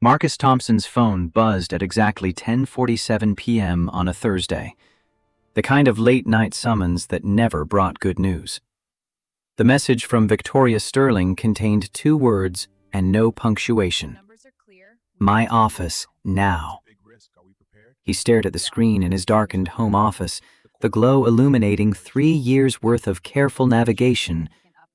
Marcus Thompson's phone buzzed at exactly 10:47 p.m. on a Thursday, the kind of late-night summons that never brought good news. The message from Victoria Sterling contained 2 words and no punctuation. My office, now. He stared at the screen in his darkened home office, the glow illuminating 3 years' worth of careful navigation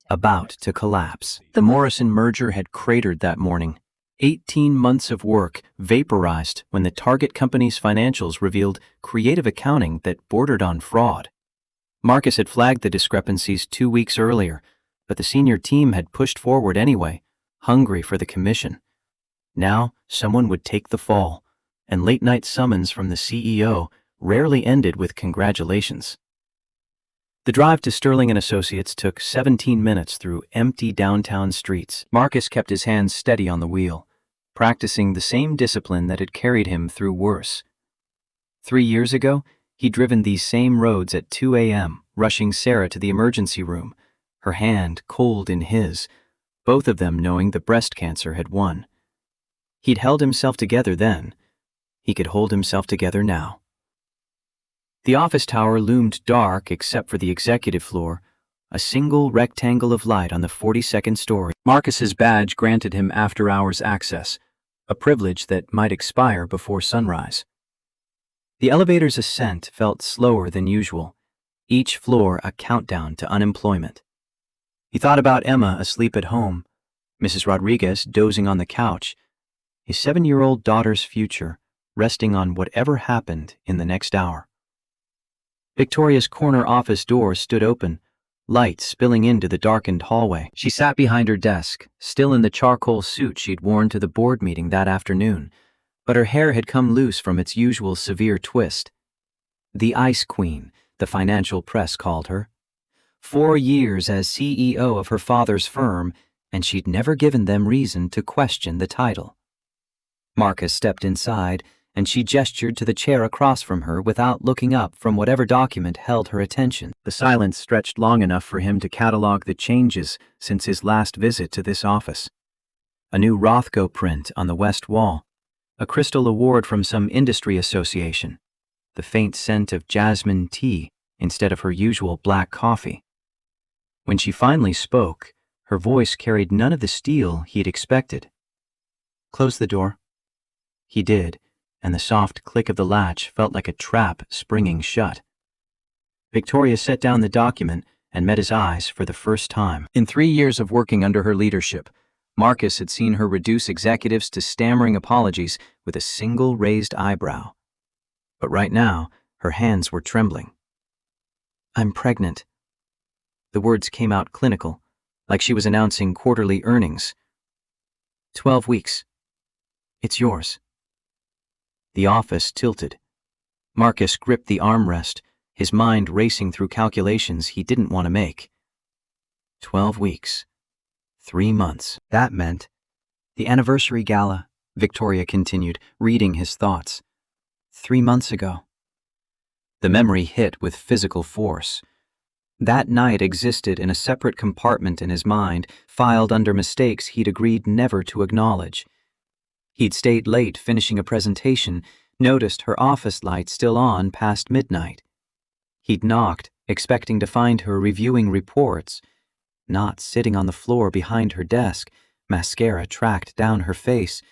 about to collapse. The Morrison merger had cratered that morning. 18 months of work vaporized when the target company's financials revealed creative accounting that bordered on fraud. Marcus had flagged the discrepancies 2 weeks earlier, but the senior team had pushed forward anyway, hungry for the commission. Now someone would take the fall, and late-night summons from the CEO rarely ended with congratulations. The drive to Sterling & Associates took 17 minutes through empty downtown streets. Marcus kept his hands steady on the wheel, practicing the same discipline that had carried him through worse. 3 years ago, he'd driven these same roads at 2 a.m., rushing Sarah to the emergency room, her hand cold in his, both of them knowing the breast cancer had won. He'd held himself together then. He could hold himself together now. The office tower loomed dark except for the executive floor, a single rectangle of light on the 42nd story. Marcus's badge granted him after-hours access, a privilege that might expire before sunrise. The elevator's ascent felt slower than usual, each floor a countdown to unemployment. He thought about Emma asleep at home, Mrs. Rodriguez dozing on the couch, his 7-year-old daughter's future resting on whatever happened in the next hour. Victoria's corner office door stood open, light spilling into the darkened hallway. She sat behind her desk, still in the charcoal suit she'd worn to the board meeting that afternoon, but her hair had come loose from its usual severe twist. The Ice Queen, the financial press called her. 4 years as CEO of her father's firm, and she'd never given them reason to question the title. Marcus stepped inside, and she gestured to the chair across from her without looking up from whatever document held her attention. The silence stretched long enough for him to catalog the changes since his last visit to this office. A new Rothko print on the west wall, a crystal award from some industry association, the faint scent of jasmine tea instead of her usual black coffee. When she finally spoke, her voice carried none of the steel he'd expected. Close the door. He did, and the soft click of the latch felt like a trap springing shut. Victoria set down the document and met his eyes for the first time. In 3 years of working under her leadership, Marcus had seen her reduce executives to stammering apologies with a single raised eyebrow. But right now, her hands were trembling. I'm pregnant. The words came out clinical, like she was announcing quarterly earnings. 12 weeks. It's yours. The office tilted. Marcus gripped the armrest, his mind racing through calculations he didn't want to make. 12 weeks. 3 months. That meant the anniversary gala, Victoria continued, reading his thoughts. 3 months ago. The memory hit with physical force. That night existed in a separate compartment in his mind, filed under mistakes he'd agreed never to acknowledge. He'd stayed late finishing a presentation, noticed her office light still on past midnight. He'd knocked, expecting to find her reviewing reports, not sitting on the floor behind her desk, mascara tracked down her face,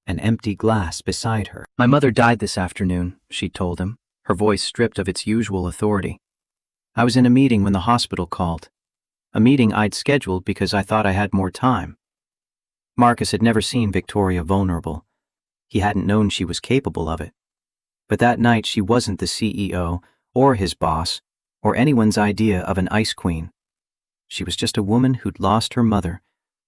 an empty glass beside her. My mother died this afternoon, she told him, her voice stripped of its usual authority. I was in a meeting when the hospital called. A meeting I'd scheduled because I thought I had more time. Marcus had never seen Victoria vulnerable. He hadn't known she was capable of it. But that night she wasn't the CEO, or his boss, or anyone's idea of an ice queen. She was just a woman who'd lost her mother,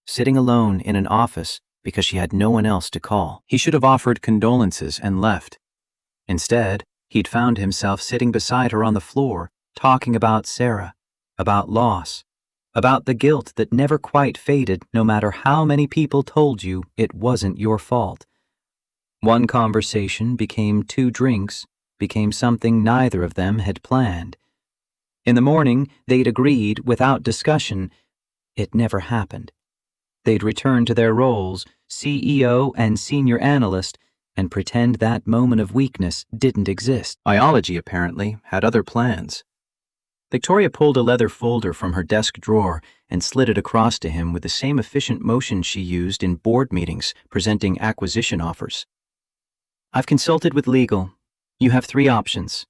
sitting alone in an office because she had no one else to call. He should have offered condolences and left. Instead, he'd found himself sitting beside her on the floor, talking about Sarah, about loss, about the guilt that never quite faded no matter how many people told you it wasn't your fault. One conversation became 2 drinks, became something neither of them had planned. In the morning, they'd agreed without discussion. It never happened. They'd return to their roles, CEO and senior analyst, and pretend that moment of weakness didn't exist. Biology, apparently, had other plans. Victoria pulled a leather folder from her desk drawer and slid it across to him with the same efficient motion she used in board meetings presenting acquisition offers. I've consulted with legal. You have 3 options.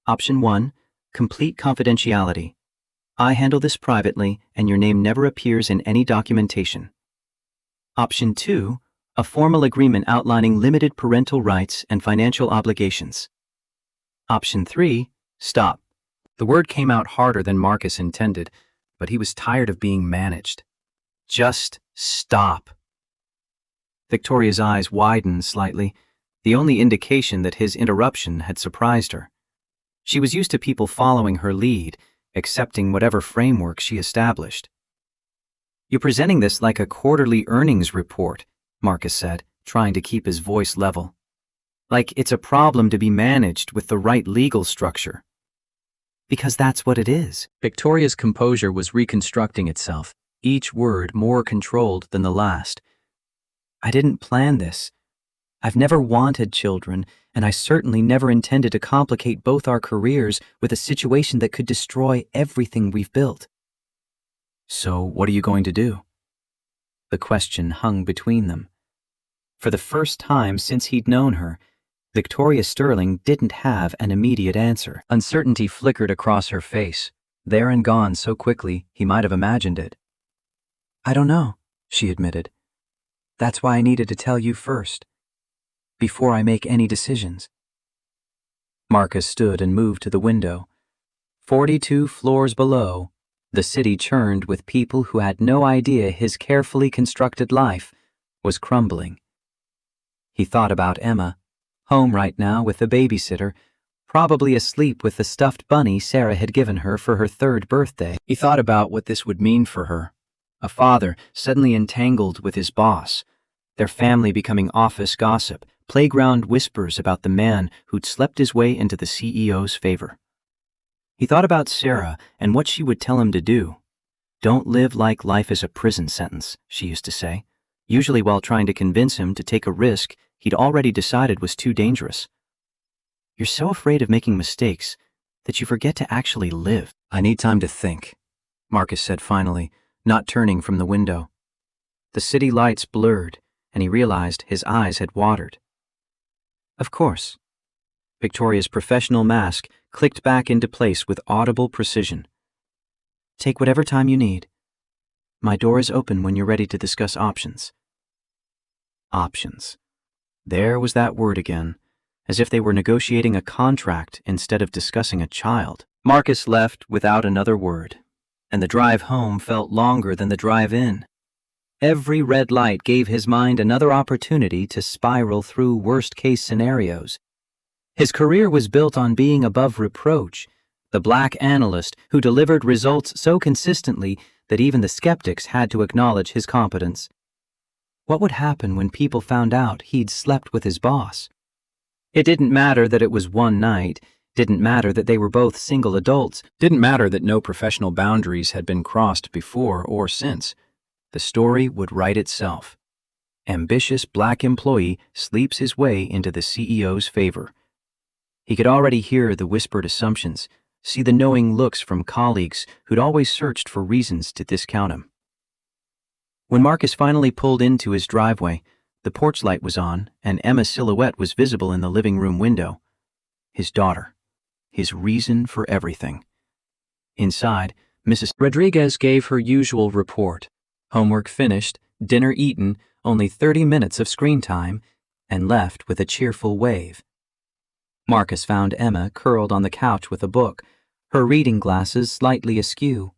Option 1, complete confidentiality. I handle this privately, and your name never appears in any documentation. Option 2, a formal agreement outlining limited parental rights and financial obligations. Option 3, stop. The word came out harder than Marcus intended, but he was tired of being managed. Just stop. Victoria's eyes widened slightly, the only indication that his interruption had surprised her. She was used to people following her lead, accepting whatever framework she established. You're presenting this like a quarterly earnings report, Marcus said, trying to keep his voice level. Like it's a problem to be managed with the right legal structure. Because that's what it is. Victoria's composure was reconstructing itself, each word more controlled than the last. I didn't plan this. I've never wanted children, and I certainly never intended to complicate both our careers with a situation that could destroy everything we've built. So what are you going to do? The question hung between them. For the first time since he'd known her, Victoria Sterling didn't have an immediate answer. Uncertainty flickered across her face, there and gone so quickly he might have imagined it. I don't know, she admitted. That's why I needed to tell you first, before I make any decisions. Marcus stood and moved to the window. 42 floors below, the city churned with people who had no idea his carefully constructed life was crumbling. He thought about Emma, home right now with the babysitter, probably asleep with the stuffed bunny Sarah had given her for her 3rd birthday. He thought about what this would mean for her. A father suddenly entangled with his boss, their family becoming office gossip, playground whispers about the man who'd slept his way into the CEO's favor. He thought about Sarah and what she would tell him to do. Don't live like life is a prison sentence, she used to say, usually while trying to convince him to take a risk he'd already decided was too dangerous. You're so afraid of making mistakes that you forget to actually live. I need time to think, Marcus said finally, not turning from the window. The city lights blurred, and he realized his eyes had watered. Of course. Victoria's professional mask clicked back into place with audible precision. Take whatever time you need. My door is open when you're ready to discuss options. Options. There was that word again, as if they were negotiating a contract instead of discussing a child. Marcus left without another word, and the drive home felt longer than the drive in. Every red light gave his mind another opportunity to spiral through worst-case scenarios. His career was built on being above reproach, the black analyst who delivered results so consistently that even the skeptics had to acknowledge his competence. What would happen when people found out he'd slept with his boss? It didn't matter that it was one night, didn't matter that they were both single adults, didn't matter that no professional boundaries had been crossed before or since. The story would write itself. Ambitious black employee sleeps his way into the CEO's favor. He could already hear the whispered assumptions, see the knowing looks from colleagues who'd always searched for reasons to discount him. When Marcus finally pulled into his driveway, the porch light was on and Emma's silhouette was visible in the living room window. His daughter. His reason for everything. Inside, Mrs. Rodriguez gave her usual report. Homework finished, dinner eaten, only 30 minutes of screen time, and left with a cheerful wave. Marcus found Emma curled on the couch with a book, her reading glasses slightly askew.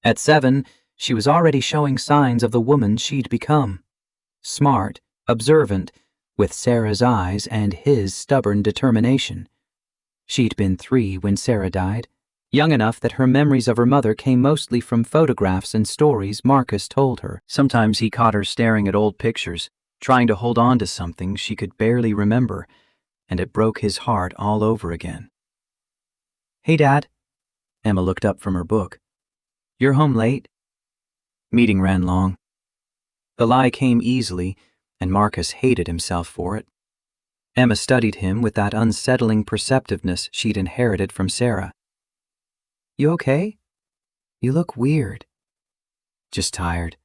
At 7, she was already showing signs of the woman she'd become. Smart, observant, with Sarah's eyes and his stubborn determination. She'd been 3 when Sarah died, young enough that her memories of her mother came mostly from photographs and stories Marcus told her. Sometimes he caught her staring at old pictures, trying to hold on to something she could barely remember, and it broke his heart all over again. Hey, Dad. Emma looked up from her book. You're home late? Meeting ran long. The lie came easily, and Marcus hated himself for it. Emma studied him with that unsettling perceptiveness she'd inherited from Sarah. "You okay? You look weird." "Just tired."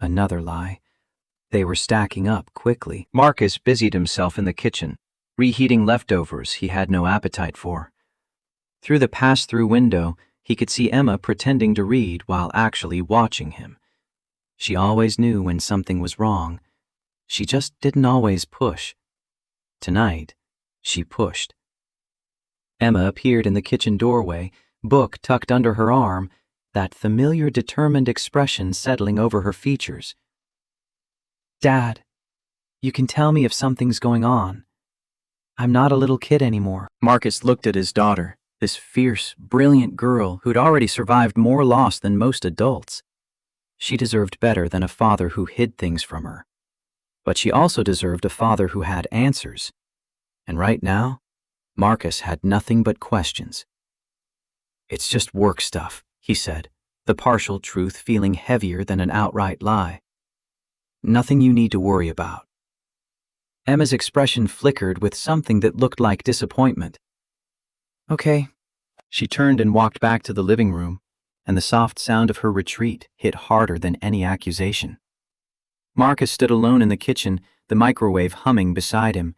Another lie. They were stacking up quickly. Marcus busied himself in the kitchen, reheating leftovers he had no appetite for. Through the pass-through window, he could see Emma pretending to read while actually watching him. She always knew when something was wrong. She just didn't always push. Tonight, she pushed. Emma appeared in the kitchen doorway, book tucked under her arm, that familiar determined expression settling over her features. "Dad, you can tell me if something's going on. I'm not a little kid anymore." Marcus looked at his daughter, this fierce, brilliant girl who'd already survived more loss than most adults. She deserved better than a father who hid things from her. But she also deserved a father who had answers. And right now, Marcus had nothing but questions. "It's just work stuff," he said, the partial truth feeling heavier than an outright lie. "Nothing you need to worry about." Emma's expression flickered with something that looked like disappointment. "Okay." She turned and walked back to the living room, and the soft sound of her retreat hit harder than any accusation. Marcus stood alone in the kitchen, the microwave humming beside him,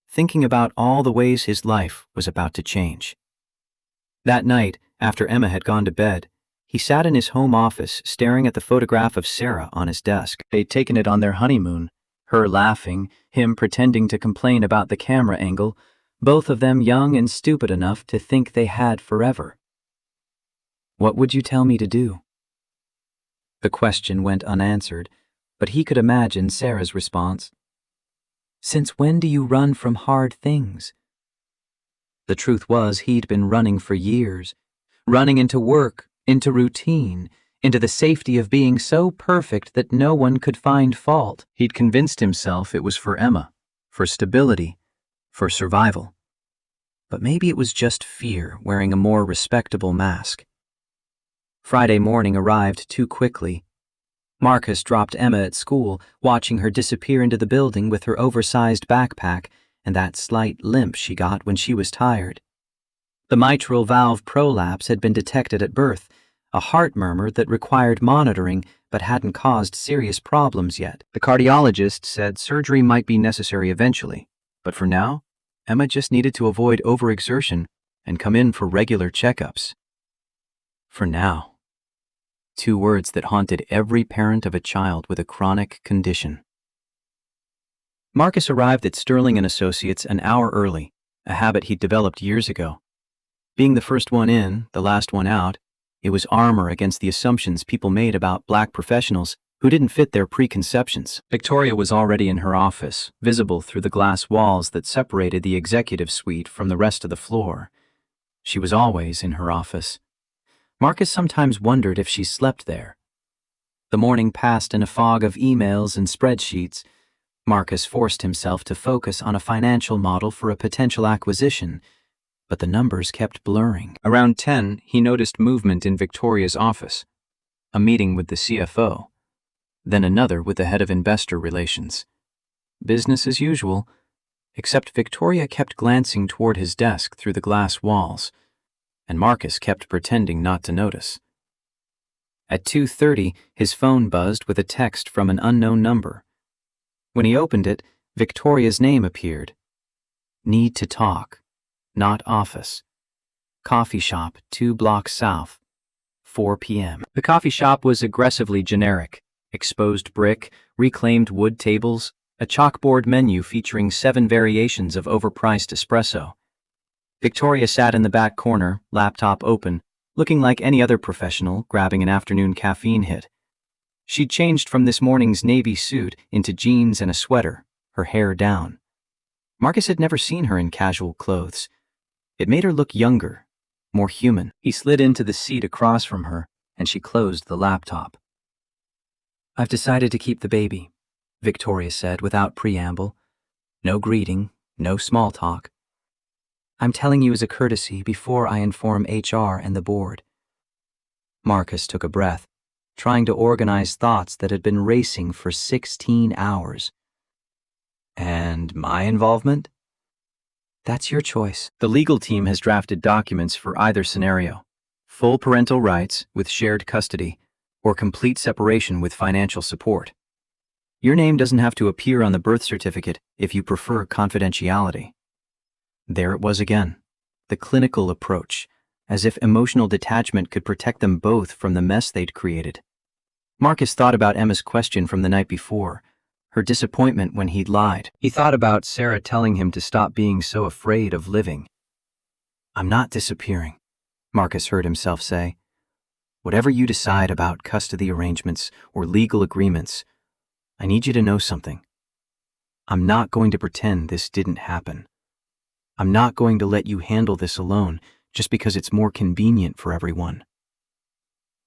thinking about all the ways his life was about to change. That night, after Emma had gone to bed, he sat in his home office staring at the photograph of Sarah on his desk. They'd taken it on their honeymoon, her laughing, him pretending to complain about the camera angle, both of them young and stupid enough to think they had forever. "What would you tell me to do?" The question went unanswered, but he could imagine Sarah's response. "Since when do you run from hard things?" The truth was he'd been running for years, running into work, into routine, into the safety of being so perfect that no one could find fault. He'd convinced himself it was for Emma, for stability, for survival. But maybe it was just fear wearing a more respectable mask. Friday morning arrived too quickly. Marcus dropped Emma at school, watching her disappear into the building with her oversized backpack and that slight limp she got when she was tired. The mitral valve prolapse had been detected at birth, a heart murmur that required monitoring but hadn't caused serious problems yet. The cardiologist said surgery might be necessary eventually, but for now, Emma just needed to avoid overexertion and come in for regular checkups. For now. 2 words that haunted every parent of a child with a chronic condition. Marcus arrived at Sterling & Associates an hour early, a habit he'd developed years ago. Being the first one in, the last one out, it was armor against the assumptions people made about black professionals who didn't fit their preconceptions. Victoria was already in her office, visible through the glass walls that separated the executive suite from the rest of the floor. She was always in her office. Marcus sometimes wondered if she slept there. The morning passed in a fog of emails and spreadsheets. Marcus forced himself to focus on a financial model for a potential acquisition, but the numbers kept blurring. Around 10, he noticed movement in Victoria's office. A meeting with the CFO, then another with the head of investor relations. Business as usual, except Victoria kept glancing toward his desk through the glass walls, and Marcus kept pretending not to notice. At 2:30, his phone buzzed with a text from an unknown number. When he opened it, Victoria's name appeared. "Need to talk. Not office. Coffee shop 2 blocks south. 4 p.m. The coffee shop was aggressively generic. Exposed brick, reclaimed wood tables, a chalkboard menu featuring 7 variations of overpriced espresso. Victoria sat in the back corner, laptop open, looking like any other professional grabbing an afternoon caffeine hit. She'd changed from this morning's navy suit into jeans and a sweater, her hair down. Marcus had never seen her in casual clothes. It made her look younger, more human. He slid into the seat across from her, and she closed the laptop. "I've decided to keep the baby," Victoria said without preamble. No greeting, no small talk. "I'm telling you as a courtesy before I inform HR and the board." Marcus took a breath. trying to organize thoughts that had been racing for 16 hours. And my involvement? That's your choice. The legal team has drafted documents for either scenario: full parental rights with shared custody, or complete separation with financial support. Your name doesn't have to appear on the birth certificate if you prefer confidentiality. There it was again, the clinical approach, as if emotional detachment could protect them both from the mess they'd created. Marcus thought about Emma's question from the night before, her disappointment when he'd lied. He thought about Sarah telling him to stop being so afraid of living. "I'm not disappearing," Marcus heard himself say. "Whatever you decide about custody arrangements or legal agreements, I need you to know something. I'm not going to pretend this didn't happen. I'm not going to let you handle this alone just because it's more convenient for everyone."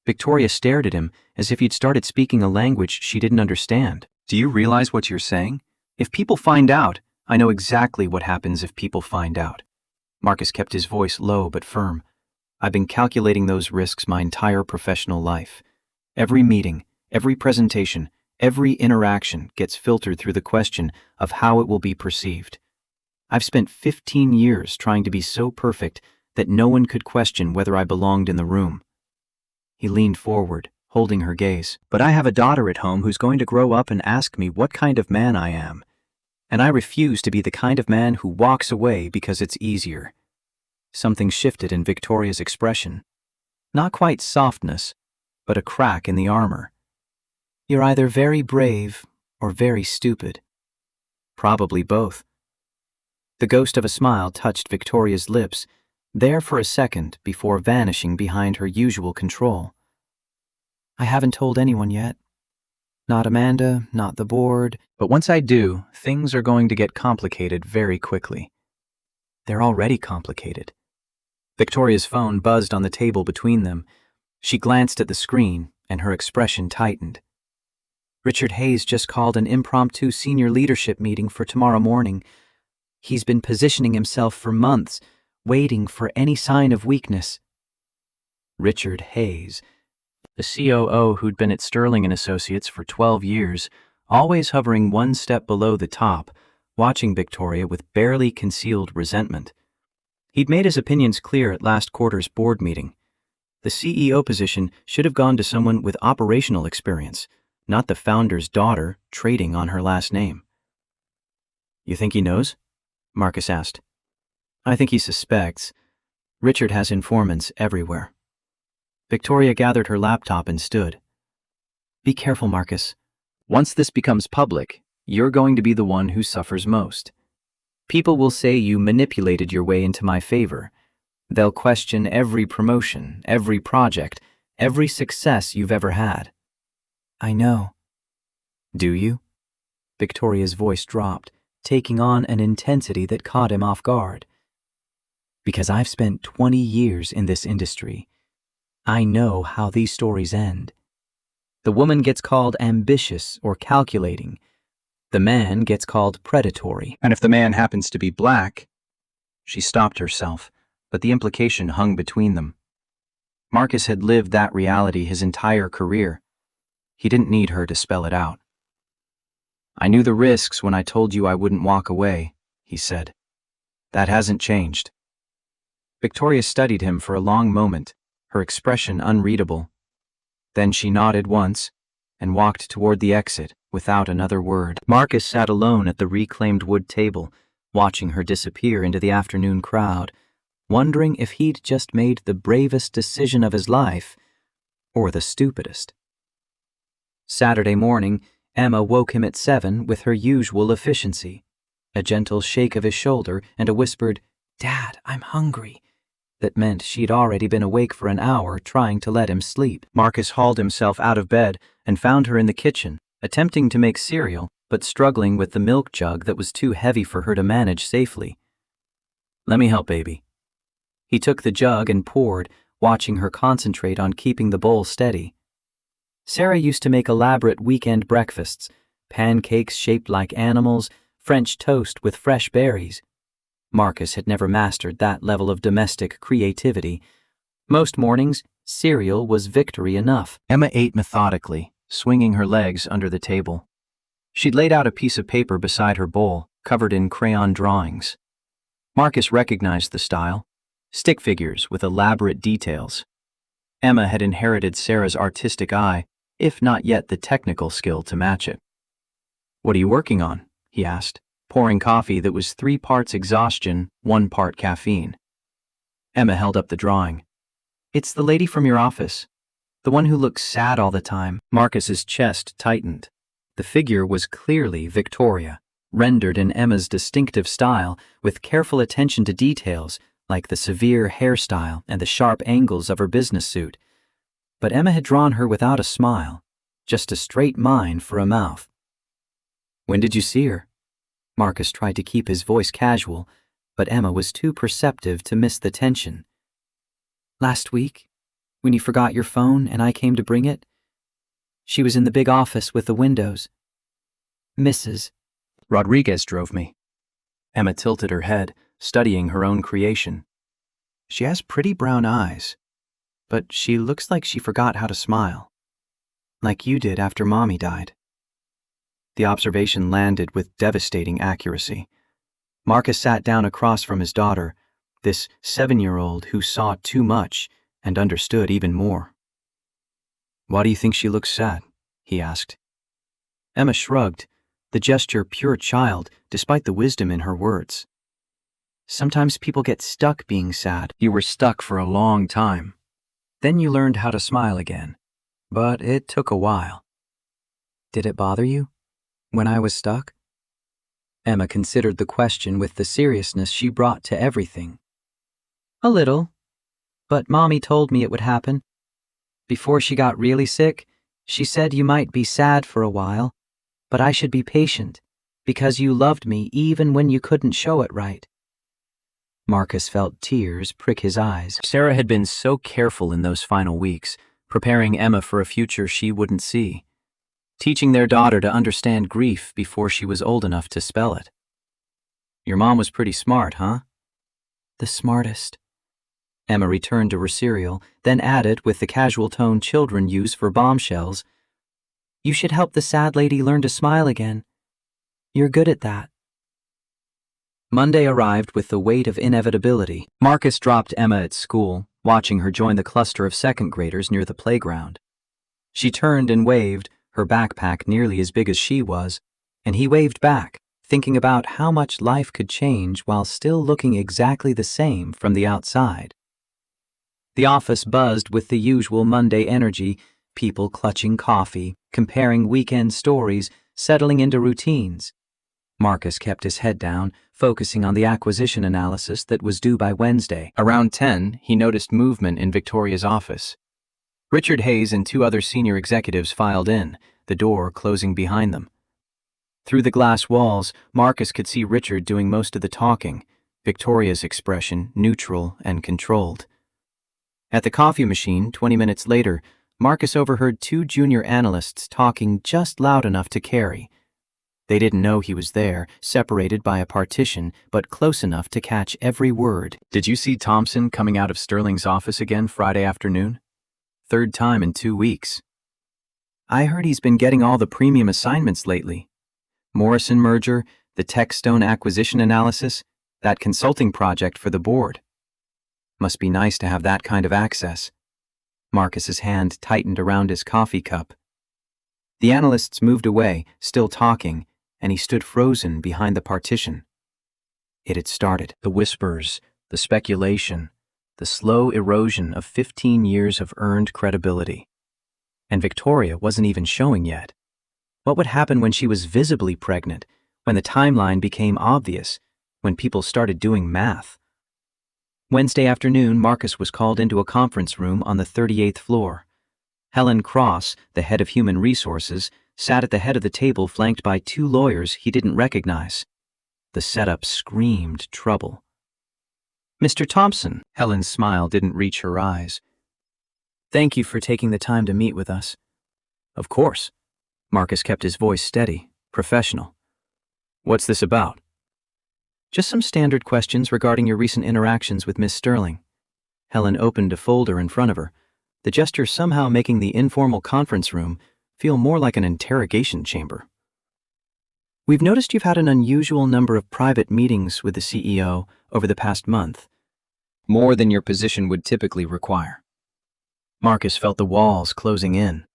Victoria stared at him as if he'd started speaking a language she didn't understand. "Do you realize what you're saying? If people find out, I know exactly what happens if people find out." Marcus kept his voice low but firm. "I've been calculating those risks my entire professional life. Every meeting, every presentation, every interaction gets filtered through the question of how it will be perceived. I've spent 15 years trying to be so perfect that no one could question whether I belonged in the room." He leaned forward, holding her gaze. "But I have a daughter at home who's going to grow up and ask me what kind of man I am. And I refuse to be the kind of man who walks away because it's easier." Something shifted in Victoria's expression. Not quite softness, but a crack in the armor. "You're either very brave or very stupid." "Probably both." The ghost of a smile touched Victoria's lips, there for a second before vanishing behind her usual control. "I haven't told anyone yet. Not Amanda, not the board. But once I do, things are going to get complicated very quickly. They're already complicated." Victoria's phone buzzed on the table between them. She glanced at the screen, and her expression tightened. "Richard Hayes just called an impromptu senior leadership meeting for tomorrow morning. He's been positioning himself for months, waiting for any sign of weakness." Richard Hayes, the COO who'd been at Sterling & Associates for 12 years, always hovering one step below the top, watching Victoria with barely concealed resentment. He'd made his opinions clear at last quarter's board meeting. The CEO position should have gone to someone with operational experience, not the founder's daughter trading on her last name. "You think he knows?" Marcus asked. "I think he suspects. Richard has informants everywhere." Victoria gathered her laptop and stood. "Be careful, Marcus. Once this becomes public, you're going to be the one who suffers most. People will say you manipulated your way into my favor. They'll question every promotion, every project, every success you've ever had." "I know." "Do you?" Victoria's voice dropped, taking on an intensity that caught him off guard. "Because I've spent 20 years in this industry. I know how these stories end. The woman gets called ambitious or calculating. The man gets called predatory. And if the man happens to be black..." She stopped herself, but the implication hung between them. Marcus had lived that reality his entire career. He didn't need her to spell it out. "I knew the risks when I told you I wouldn't walk away," he said. "That hasn't changed." Victoria studied him for a long moment, her expression unreadable. Then she nodded once and walked toward the exit without another word. Marcus sat alone at the reclaimed wood table, watching her disappear into the afternoon crowd, wondering if he'd just made the bravest decision of his life or the stupidest. Saturday morning, Emma woke him at 7 with her usual efficiency, a gentle shake of his shoulder and a whispered, "Dad, I'm hungry," that meant she'd already been awake for an hour trying to let him sleep. Marcus hauled himself out of bed and found her in the kitchen, attempting to make cereal, but struggling with the milk jug that was too heavy for her to manage safely. "Let me help, baby." He took the jug and poured, watching her concentrate on keeping the bowl steady. Sarah used to make elaborate weekend breakfasts, pancakes shaped like animals, French toast with fresh berries. Marcus had never mastered that level of domestic creativity. Most mornings, Cereal was victory enough. Emma ate methodically, swinging her legs under the table. She'd laid out a piece of paper beside her bowl, covered in crayon drawings. Marcus recognized the style. Stick figures with elaborate details. Emma had inherited Sarah's artistic eye, if not yet the technical skill to match it. "What are you working on?" he asked, pouring coffee that was 3 parts exhaustion, 1 part caffeine. Emma held up the drawing. "It's the lady from your office, the one who looks sad all the time." Marcus's chest tightened. The figure was clearly Victoria, rendered in Emma's distinctive style with careful attention to details like the severe hairstyle and the sharp angles of her business suit. But Emma had drawn her without a smile, just a straight line for a mouth. "When did you see her?" Marcus tried to keep his voice casual, but Emma was too perceptive to miss the tension. "Last week, when you forgot your phone and I came to bring it. She was in the big office with the windows. Mrs. Rodriguez drove me." Emma tilted her head, studying her own creation. "She has pretty brown eyes, but she looks like she forgot how to smile. Like you did after Mommy died." The observation landed with devastating accuracy. Marcus sat down across from his daughter, this 7-year-old who saw too much and understood even more. "Why do you think she looks sad?" he asked. Emma shrugged, the gesture pure child despite the wisdom in her words. "Sometimes people get stuck being sad. You were stuck for a long time. Then you learned how to smile again. But it took a while." "Did it bother you when I was stuck?" Emma considered the question with the seriousness she brought to everything. "A little. But Mommy told me it would happen. Before she got really sick, she said you might be sad for a while, but I should be patient, because you loved me even when you couldn't show it right." Marcus felt tears prick his eyes. Sarah had been so careful in those final weeks, preparing Emma for a future she wouldn't see, teaching their daughter to understand grief before she was old enough to spell it. "Your mom was pretty smart, huh?" "The smartest." Emma returned to her cereal, then added with the casual tone children use for bombshells, "You should help the sad lady learn to smile again. You're good at that." Monday arrived with the weight of inevitability. Marcus dropped Emma at school, watching her join the cluster of second graders near the playground. She turned and waved, her backpack nearly as big as she was, and he waved back, thinking about how much life could change while still looking exactly the same from the outside. The office buzzed with the usual Monday energy, people clutching coffee, comparing weekend stories, settling into routines. Marcus kept his head down, focusing on the acquisition analysis that was due by Wednesday. Around 10, he noticed movement in Victoria's office. Richard Hayes and 2 other senior executives filed in, the door closing behind them. Through the glass walls, Marcus could see Richard doing most of the talking, Victoria's expression neutral and controlled. At the coffee machine, 20 minutes later, Marcus overheard 2 junior analysts talking just loud enough to carry. They didn't know he was there, separated by a partition, but close enough to catch every word. "Did you see Thompson coming out of Sterling's office again Friday afternoon? 3rd time in 2 weeks. I heard he's been getting all the premium assignments lately. Morrison merger, the Techstone acquisition analysis, that consulting project for the board. Must be nice to have that kind of access." Marcus's hand tightened around his coffee cup. The analysts moved away, still talking, and he stood frozen behind the partition. It had started. The whispers, the speculation, the slow erosion of 15 years of earned credibility. And Victoria wasn't even showing yet. What would happen when she was visibly pregnant, when the timeline became obvious, when people started doing math? Wednesday afternoon, Marcus was called into a conference room on the 38th floor. Helen Cross, the head of human resources, sat at the head of the table flanked by 2 lawyers he didn't recognize. The setup screamed trouble. "Mr. Thompson," Helen's smile didn't reach her eyes. "Thank you for taking the time to meet with us." "Of course." Marcus kept his voice steady, professional. "What's this about?" "Just some standard questions regarding your recent interactions with Miss Sterling." Helen opened a folder in front of her. the gesture somehow making the informal conference room feel more like an interrogation chamber. "We've noticed you've had an unusual number of private meetings with the CEO over the past month. More than your position would typically require." Marcus felt the walls closing in.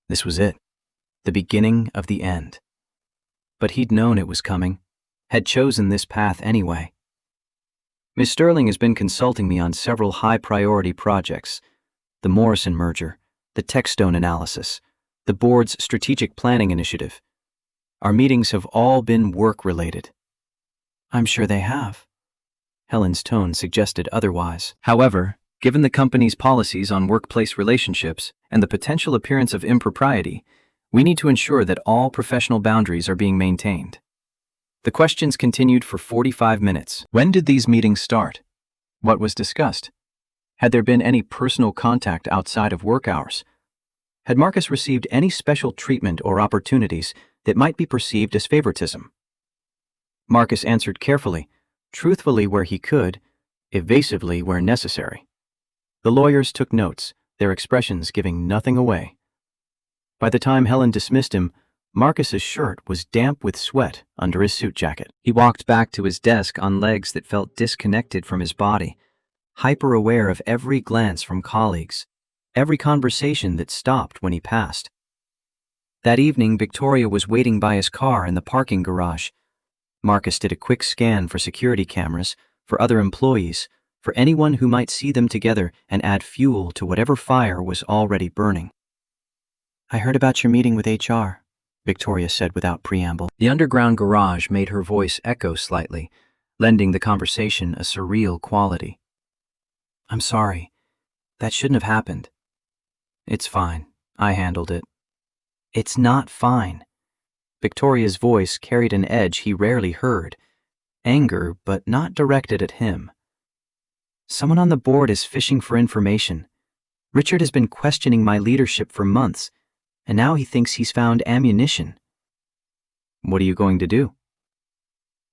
This was it, the beginning of the end. But he'd known it was coming, had chosen this path anyway. "Miss Sterling has been consulting me on several high-priority projects: the Morrison merger, the Techstone analysis, the board's strategic planning initiative. Our meetings have all been work-related." "I'm sure they have." Helen's tone suggested otherwise. "However, given the company's policies on workplace relationships and the potential appearance of impropriety, we need to ensure that all professional boundaries are being maintained." The questions continued for 45 minutes. When did these meetings start? What was discussed? Had there been any personal contact outside of work hours? Had Marcus received any special treatment or opportunities that might be perceived as favoritism? Marcus answered carefully, truthfully where he could, evasively where necessary. The lawyers took notes, their expressions giving nothing away. By the time Helen dismissed him, Marcus's shirt was damp with sweat under his suit jacket. He walked back to his desk on legs that felt disconnected from his body, hyper-aware of every glance from colleagues, every conversation that stopped when he passed. That evening, Victoria was waiting by his car in the parking garage. Marcus did a quick scan for security cameras, for other employees, for anyone who might see them together and add fuel to whatever fire was already burning. "I heard about your meeting with HR," Victoria said without preamble. The underground garage made her voice echo slightly, lending the conversation a surreal quality. "I'm sorry. That shouldn't have happened." "It's fine. I handled it." "It's not fine." Victoria's voice carried an edge he rarely heard, anger but not directed at him. "Someone on the board is fishing for information. Richard has been questioning my leadership for months, and now he thinks he's found ammunition." "What are you going to do?"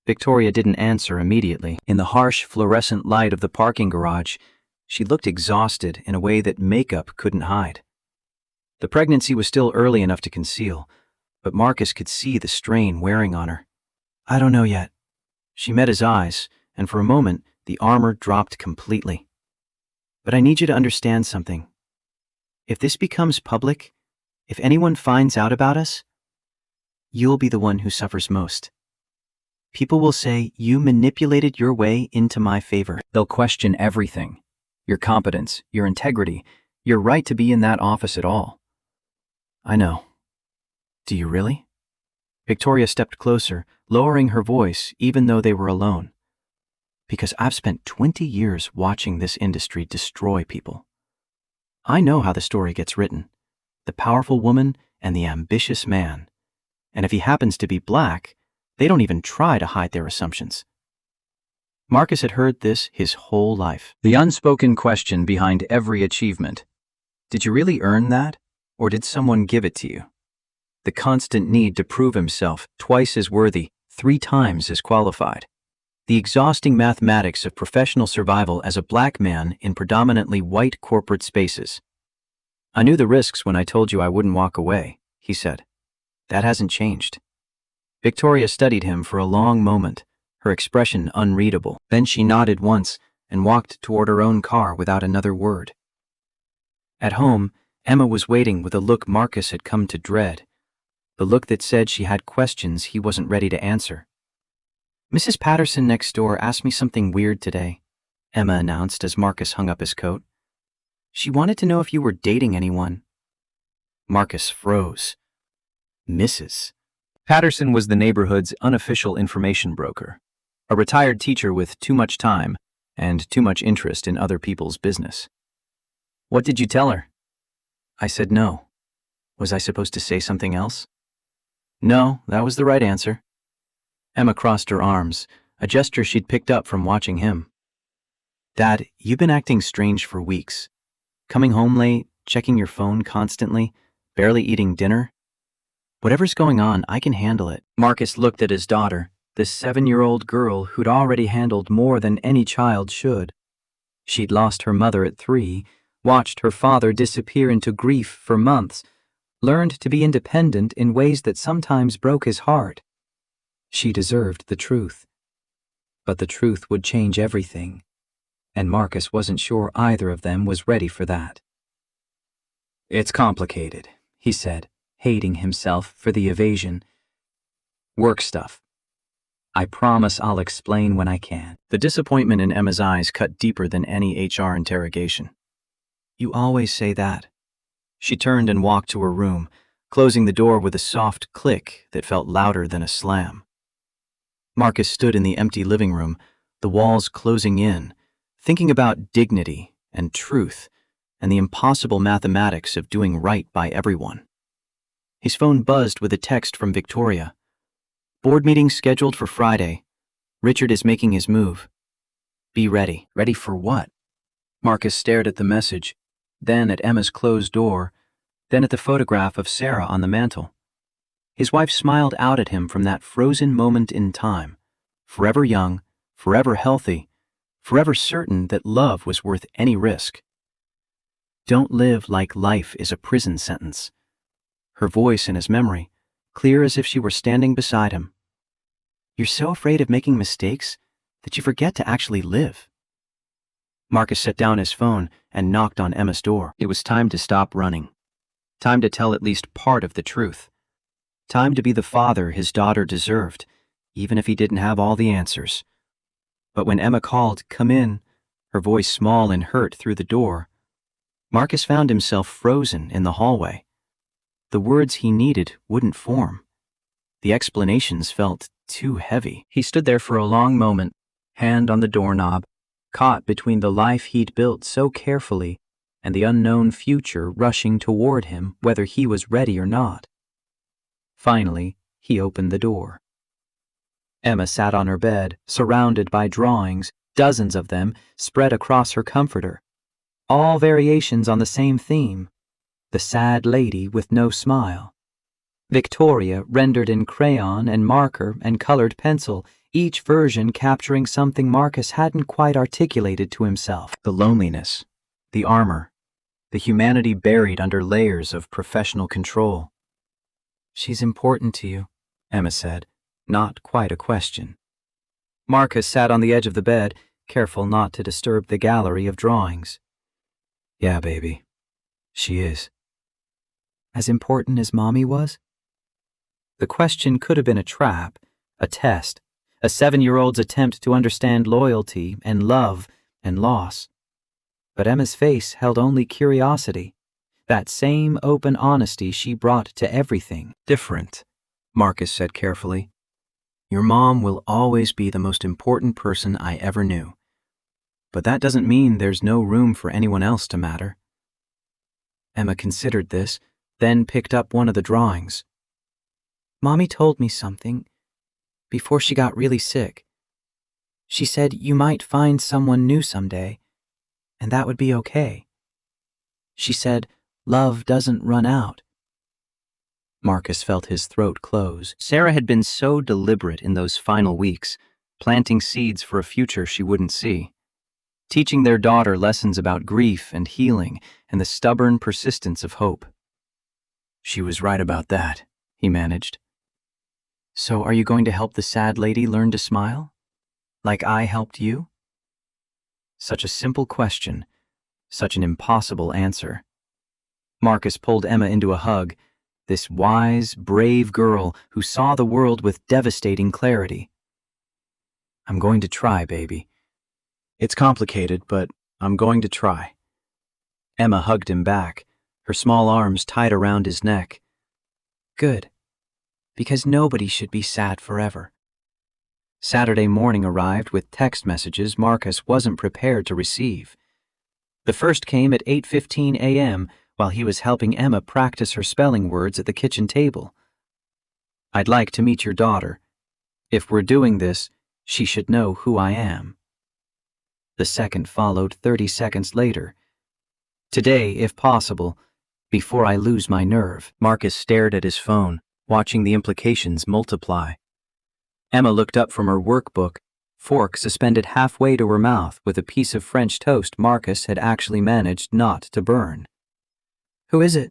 Victoria didn't answer immediately. In the harsh fluorescent light of the parking garage, she looked exhausted in a way that makeup couldn't hide. The pregnancy was still early enough to conceal, but Marcus could see the strain wearing on her. "I don't know yet." She met his eyes, and for a moment, the armor dropped completely. "But I need you to understand something. If this becomes public, if anyone finds out about us, you'll be the one who suffers most. People will say you manipulated your way into my favor. They'll question everything. Your competence, your integrity, your right to be in that office at all." "I know. Do you really?" Victoria stepped closer, lowering her voice even though they were alone. "Because I've spent 20 years watching this industry destroy people. I know how the story gets written. The powerful woman and the ambitious man. And if he happens to be black, they don't even try to hide their assumptions." Marcus had heard this his whole life. The unspoken question behind every achievement. Did you really earn that, or did someone give it to you? The constant need to prove himself twice as worthy, 3 times as qualified. The exhausting mathematics of professional survival as a black man in predominantly white corporate spaces. "I knew the risks when I told you I wouldn't walk away," he said. "That hasn't changed." Victoria studied him for a long moment, her expression unreadable. Then she nodded once and walked toward her own car without another word. At home, Emma was waiting with a look Marcus had come to dread, the look that said she had questions he wasn't ready to answer. "Mrs. Patterson next door asked me something weird today," Emma announced as Marcus hung up his coat. "She wanted to know if you were dating anyone." Marcus froze. Mrs. Patterson was the neighborhood's unofficial information broker, a retired teacher with too much time and too much interest in other people's business. "What did you tell her?" "I said no." Was I supposed to say something else? "No, that was the right answer." Emma crossed her arms, a gesture she'd picked up from watching him. "Dad, you've been acting strange for weeks. Coming home late, checking your phone constantly, barely eating dinner. Whatever's going on, I can handle it." Marcus looked at his daughter, this 7-year-old girl who'd already handled more than any child should. She'd lost her mother at 3, watched her father disappear into grief for months, learned to be independent in ways that sometimes broke his heart. She deserved the truth. But the truth would change everything, and Marcus wasn't sure either of them was ready for that. "It's complicated," he said, hating himself for the evasion. "Work stuff. I promise I'll explain when I can." The disappointment in Emma's eyes cut deeper than any HR interrogation. "You always say that." She turned and walked to her room, closing the door with a soft click that felt louder than a slam. Marcus stood in the empty living room, the walls closing in, thinking about dignity and truth and the impossible mathematics of doing right by everyone. His phone buzzed with a text from Victoria. "Board meeting scheduled for Friday. Richard is making his move. Be ready." Ready for what? Marcus stared at the message, then at Emma's closed door, then at the photograph of Sarah on the mantel. His wife smiled out at him from that frozen moment in time, forever young, forever healthy, forever certain that love was worth any risk. "Don't live like life is a prison sentence." Her voice in his memory, clear as if she were standing beside him. "You're so afraid of making mistakes that you forget to actually live." Marcus set down his phone and knocked on Emma's door. It was time to stop running. Time to tell at least part of the truth. Time to be the father his daughter deserved, even if he didn't have all the answers. But when Emma called, "Come in," her voice small and hurt through the door, Marcus found himself frozen in the hallway. The words he needed wouldn't form. The explanations felt too heavy. He stood there for a long moment, hand on the doorknob, caught between the life he'd built so carefully and the unknown future rushing toward him whether he was ready or not. Finally, he opened the door. Emma sat on her bed, surrounded by drawings, dozens of them spread across her comforter. All variations on the same theme, the sad lady with no smile. Victoria rendered in crayon and marker and colored pencil, each version capturing something Marcus hadn't quite articulated to himself. The loneliness, the armor, the humanity buried under layers of professional control. "She's important to you," Emma said, not quite a question. Marcus sat on the edge of the bed, careful not to disturb the gallery of drawings. "Yeah, baby, she is." "As important as Mommy was?" The question could have been a trap, a test, a 7-year-old's attempt to understand loyalty and love and loss. But Emma's face held only curiosity, that same open honesty she brought to everything. "Different," Marcus said carefully. "Your mom will always be the most important person I ever knew. But that doesn't mean there's no room for anyone else to matter." Emma considered this, then picked up one of the drawings. "Mommy told me something before she got really sick. She said you might find someone new someday, and that would be okay. She said love doesn't run out." Marcus felt his throat close. Sarah had been so deliberate in those final weeks, planting seeds for a future she wouldn't see, teaching their daughter lessons about grief and healing and the stubborn persistence of hope. "She was right about that," he managed. "So are you going to help the sad lady learn to smile? Like I helped you?" Such a simple question, such an impossible answer. Marcus pulled Emma into a hug, this wise, brave girl who saw the world with devastating clarity. "I'm going to try, baby. It's complicated, but I'm going to try." Emma hugged him back, her small arms tight around his neck. "Good. Because nobody should be sad forever." Saturday morning arrived with text messages Marcus wasn't prepared to receive. The first came at 8:15 a.m. while he was helping Emma practice her spelling words at the kitchen table. "I'd like to meet your daughter. If we're doing this, she should know who I am." The second followed 30 seconds later. "Today, if possible, before I lose my nerve." Marcus stared at his phone, watching the implications multiply. Emma looked up from her workbook, fork suspended halfway to her mouth with a piece of French toast Marcus had actually managed not to burn. "Who is it?"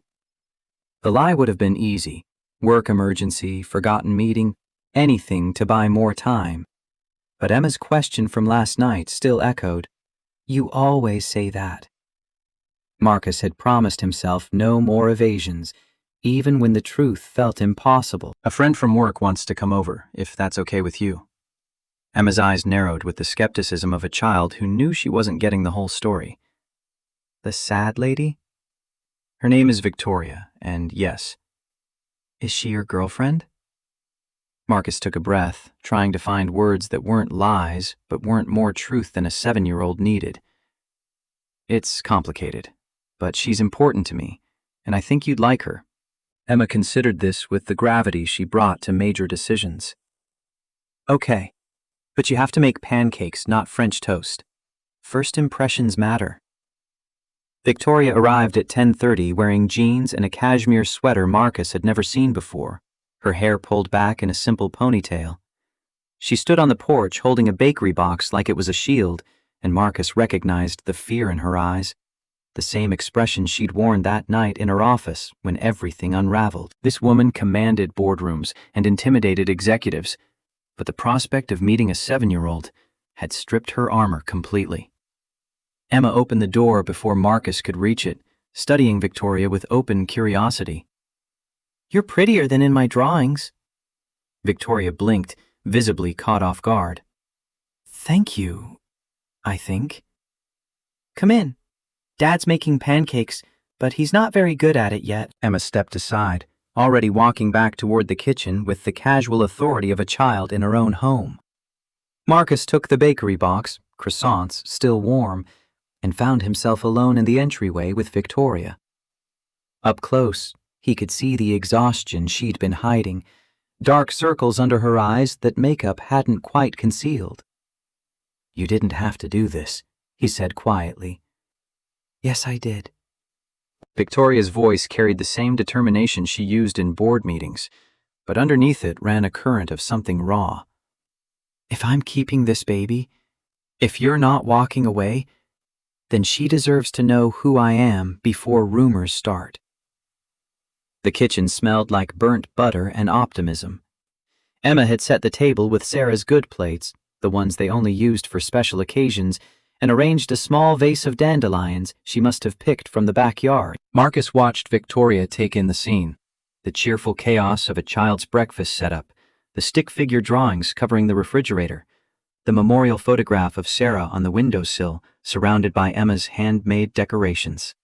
The lie would have been easy. Work emergency, forgotten meeting, anything to buy more time. But Emma's question from last night still echoed, "You always say that." Marcus had promised himself no more evasions, even when the truth felt impossible. "A friend from work wants to come over, if that's okay with you." Emma's eyes narrowed with the skepticism of a child who knew she wasn't getting the whole story. "The sad lady?" "Her name is Victoria, and yes." "Is she your girlfriend?" Marcus took a breath, trying to find words that weren't lies, but weren't more truth than a 7-year-old needed. "It's complicated, but she's important to me, and I think you'd like her." Emma considered this with the gravity she brought to major decisions. "Okay, but you have to make pancakes, not French toast. First impressions matter." Victoria arrived at 10:30 wearing jeans and a cashmere sweater Marcus had never seen before, her hair pulled back in a simple ponytail. She stood on the porch holding a bakery box like it was a shield, and Marcus recognized the fear in her eyes, the same expression she'd worn that night in her office when everything unraveled. This woman commanded boardrooms and intimidated executives, but the prospect of meeting a 7-year-old had stripped her armor completely. Emma opened the door before Marcus could reach it, studying Victoria with open curiosity. "You're prettier than in my drawings." Victoria blinked, visibly caught off guard. "Thank you, I think." "Come in. Dad's making pancakes, but he's not very good at it yet." Emma stepped aside, already walking back toward the kitchen with the casual authority of a child in her own home. Marcus took the bakery box, croissants still warm, and found himself alone in the entryway with Victoria. Up close, he could see the exhaustion she'd been hiding, dark circles under her eyes that makeup hadn't quite concealed. "You didn't have to do this," he said quietly. "Yes, I did." Victoria's voice carried the same determination she used in board meetings, but underneath it ran a current of something raw. "If I'm keeping this baby, if you're not walking away, then she deserves to know who I am before rumors start." The kitchen smelled like burnt butter and optimism. Emma had set the table with Sarah's good plates, the ones they only used for special occasions, and arranged a small vase of dandelions she must have picked from the backyard. Marcus watched Victoria take in the scene, the cheerful chaos of a child's breakfast setup, the stick figure drawings covering the refrigerator, the memorial photograph of Sarah on the windowsill, surrounded by Emma's handmade decorations.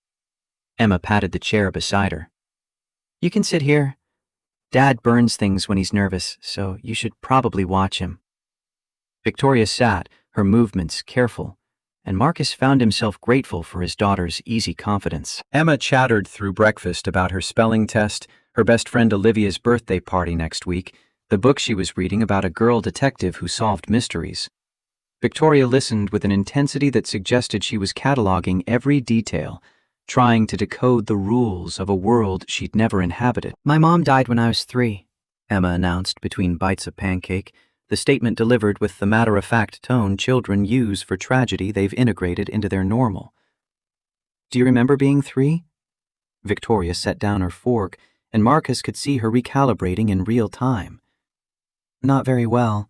Emma patted the chair beside her. "You can sit here. Dad burns things when he's nervous, so you should probably watch him." Victoria sat, her movements careful, and Marcus found himself grateful for his daughter's easy confidence. Emma chattered through breakfast about her spelling test, her best friend Olivia's birthday party next week, the book she was reading about a girl detective who solved mysteries. Victoria listened with an intensity that suggested she was cataloging every detail, trying to decode the rules of a world she'd never inhabited. "My mom died when I was 3, Emma announced between bites of pancake, the statement delivered with the matter-of-fact tone children use for tragedy they've integrated into their normal. "Do you remember being 3? Victoria set down her fork, and Marcus could see her recalibrating in real time. "Not very well.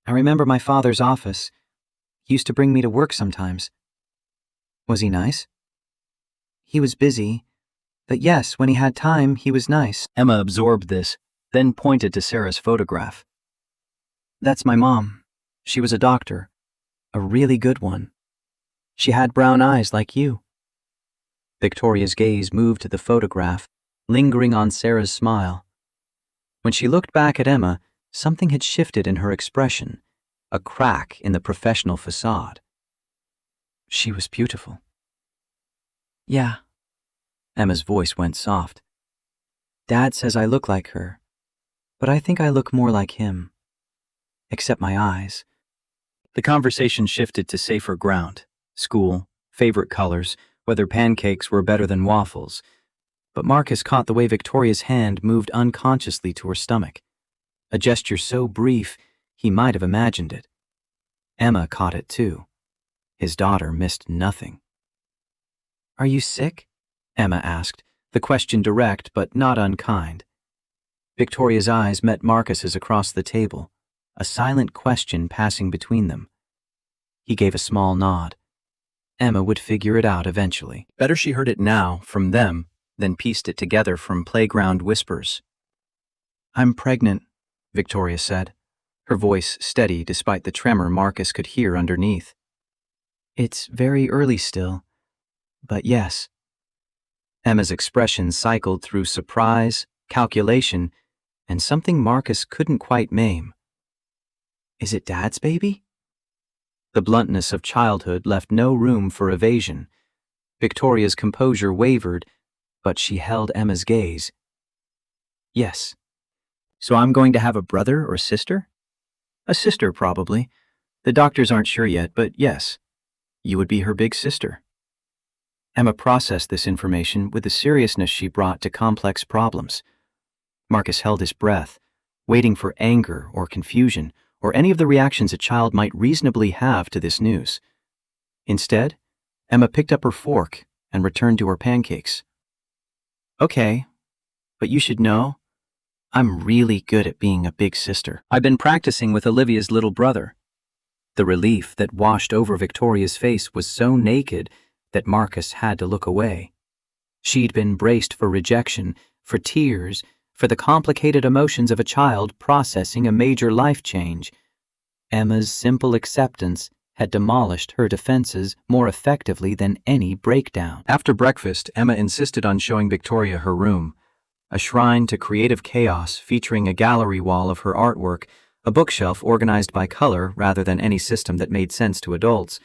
I remember my father's office. He used to bring me to work sometimes." "Was he nice?" "He was busy, but yes, when he had time, he was nice." Emma absorbed this, then pointed to Sarah's photograph. "That's my mom. She was a doctor. A really good one. She had brown eyes like you." Victoria's gaze moved to the photograph, lingering on Sarah's smile. When she looked back at Emma, something had shifted in her expression, a crack in the professional facade. She was beautiful. "Yeah." Emma's voice went soft. "Dad says I look like her, but I think I look more like him. Except my eyes." The conversation shifted to safer ground, school, favorite colors, whether pancakes were better than waffles. But Marcus caught the way Victoria's hand moved unconsciously to her stomach, a gesture so brief he might have imagined it. Emma caught it too. His daughter missed nothing. "Are you sick?" Emma asked, the question direct but not unkind. Victoria's eyes met Marcus's across the table, a silent question passing between them. He gave a small nod. Emma would figure it out eventually. Better she heard it now from them than pieced it together from playground whispers. "I'm pregnant," Victoria said, her voice steady despite the tremor Marcus could hear underneath. "It's very early still, but yes." Emma's expression cycled through surprise, calculation, and something Marcus couldn't quite maim. "Is it Dad's baby?" The bluntness of childhood left no room for evasion. Victoria's composure wavered, but she held Emma's gaze. "Yes. So I'm going to have a brother or sister?" "A sister, probably. The doctors aren't sure yet, but yes. You would be her big sister." Emma processed this information with the seriousness she brought to complex problems. Marcus held his breath, waiting for anger or confusion or any of the reactions a child might reasonably have to this news. Instead, Emma picked up her fork and returned to her pancakes. "Okay, but you should know, I'm really good at being a big sister. I've been practicing with Olivia's little brother." The relief that washed over Victoria's face was so naked that Marcus had to look away. She'd been braced for rejection, for tears, for the complicated emotions of a child processing a major life change. Emma's simple acceptance had demolished her defenses more effectively than any breakdown. After breakfast, Emma insisted on showing Victoria her room, a shrine to creative chaos featuring a gallery wall of her artwork, a bookshelf organized by color rather than any system that made sense to adults,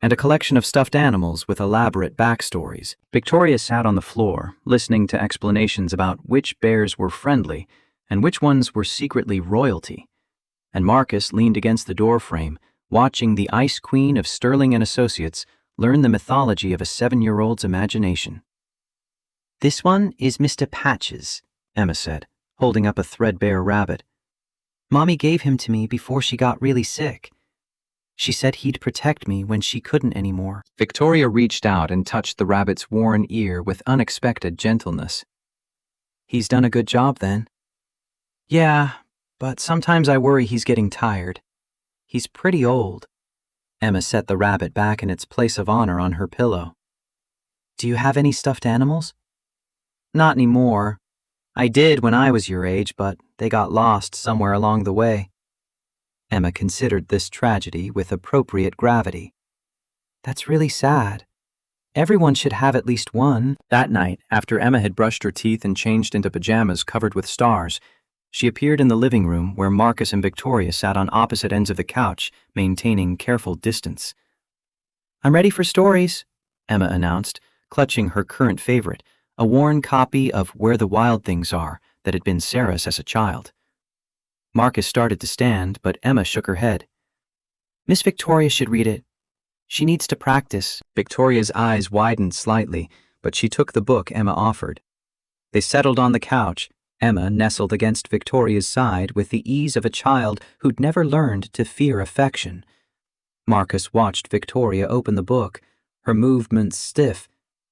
and a collection of stuffed animals with elaborate backstories. Victoria sat on the floor, listening to explanations about which bears were friendly and which ones were secretly royalty, and Marcus leaned against the doorframe, watching the Ice Queen of Sterling and Associates learn the mythology of a 7-year-old's imagination. "This one is Mr. Patches," Emma said, holding up a threadbare rabbit. "Mommy gave him to me before she got really sick. She said he'd protect me when she couldn't anymore." Victoria reached out and touched the rabbit's worn ear with unexpected gentleness. "He's done a good job then." "Yeah, but sometimes I worry he's getting tired. He's pretty old." Emma set the rabbit back in its place of honor on her pillow. "Do you have any stuffed animals?" "Not anymore. I did when I was your age, but they got lost somewhere along the way." Emma considered this tragedy with appropriate gravity. "That's really sad. Everyone should have at least one." That night, after Emma had brushed her teeth and changed into pajamas covered with stars, she appeared in the living room where Marcus and Victoria sat on opposite ends of the couch, maintaining careful distance. "I'm ready for stories," Emma announced, clutching her current favorite, a worn copy of Where the Wild Things Are that had been Sarah's as a child. Marcus started to stand, but Emma shook her head. "Miss Victoria should read it. She needs to practice." Victoria's eyes widened slightly, but she took the book Emma offered. They settled on the couch, Emma nestled against Victoria's side with the ease of a child who'd never learned to fear affection. Marcus watched Victoria open the book, her movements stiff,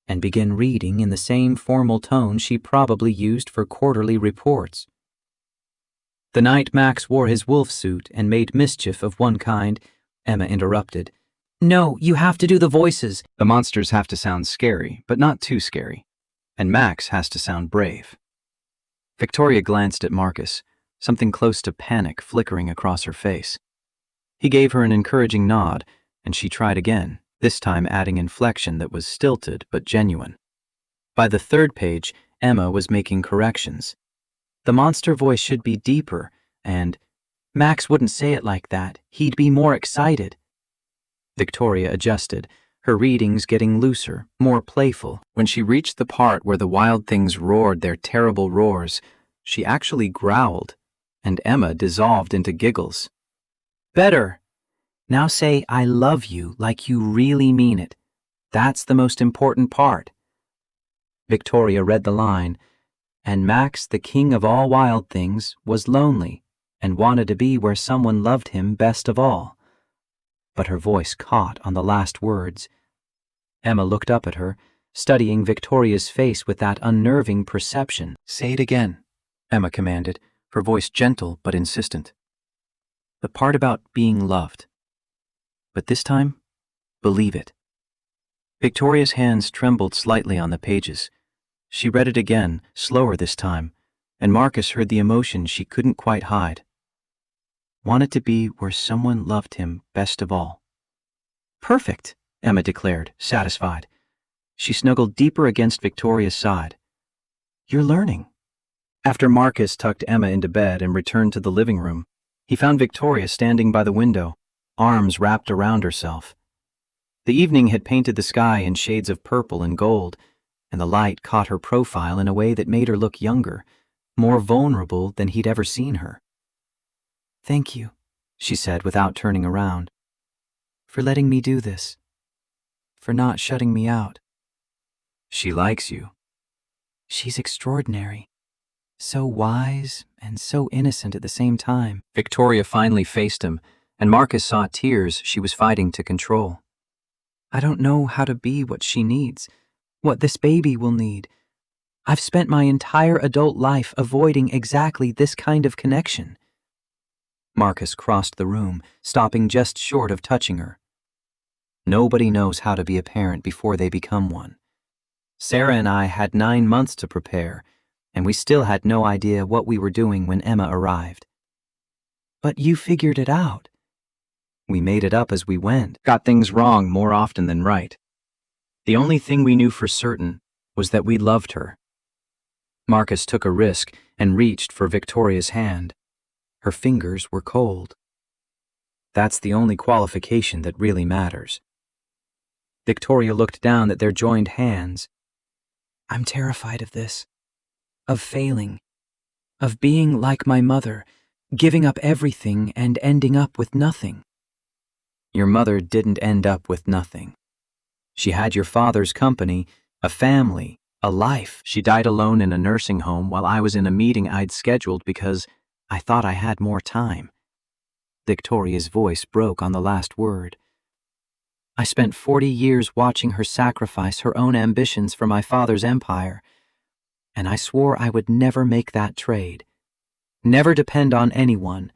and begin reading in the same formal tone she probably used for quarterly reports. The night Max wore his wolf suit and made mischief of one kind, Emma interrupted. "No, you have to do the voices." "The monsters have to sound scary, but not too scary. And Max has to sound brave." Victoria glanced at Marcus, something close to panic flickering across her face. He gave her an encouraging nod, and she tried again, this time adding inflection that was stilted but genuine. By the third page, Emma was making corrections. The monster voice should be deeper, and Max wouldn't say it like that. He'd be more excited. Victoria adjusted, her readings getting looser, more playful. When she reached the part where the wild things roared their terrible roars, she actually growled, and Emma dissolved into giggles. "Better. Now say I love you like you really mean it. That's the most important part." Victoria read the line, "And Max, the king of all wild things, was lonely and wanted to be where someone loved him best of all." but her voice caught on the last words. Emma looked up at her, studying Victoria's face with that unnerving perception. "Say it again," Emma commanded, her voice gentle but insistent. "The part about being loved. But this time, believe it." Victoria's hands trembled slightly on the pages. She read it again, slower this time, and Marcus heard the emotion she couldn't quite hide. "Wanted to be where someone loved him best of all." "Perfect," Emma declared, satisfied. She snuggled deeper against Victoria's side. "You're learning." After Marcus tucked Emma into bed and returned to the living room, he found Victoria standing by the window, arms wrapped around herself. The evening had painted the sky in shades of purple and gold, and the light caught her profile in a way that made her look younger, more vulnerable than he'd ever seen her. "Thank you," she said without turning around, "for letting me do this, for not shutting me out." "She likes you." "She's extraordinary. So wise and so innocent at the same time." Victoria finally faced him, and Marcus saw tears she was fighting to control. "I don't know how to be what she needs, what this baby will need. I've spent my entire adult life avoiding exactly this kind of connection." Marcus crossed the room, stopping just short of touching her. "Nobody knows how to be a parent before they become one. Sarah and I had 9 months to prepare, and we still had no idea what we were doing when Emma arrived." "But you figured it out." "We made it up as we went, got things wrong more often than right. The only thing we knew for certain was that we loved her." Marcus took a risk and reached for Victoria's hand. Her fingers were cold. "That's the only qualification that really matters." Victoria looked down at their joined hands. "I'm terrified of this. Of failing. Of being like my mother, giving up everything and ending up with nothing." "Your mother didn't end up with nothing. She had your father's company, a family, a life. She died alone in a nursing home while I was in a meeting I'd scheduled because I thought I had more time." Victoria's voice broke on the last word. "I spent 40 years watching her sacrifice her own ambitions for my father's empire, and I swore I would never make that trade. Never depend on anyone.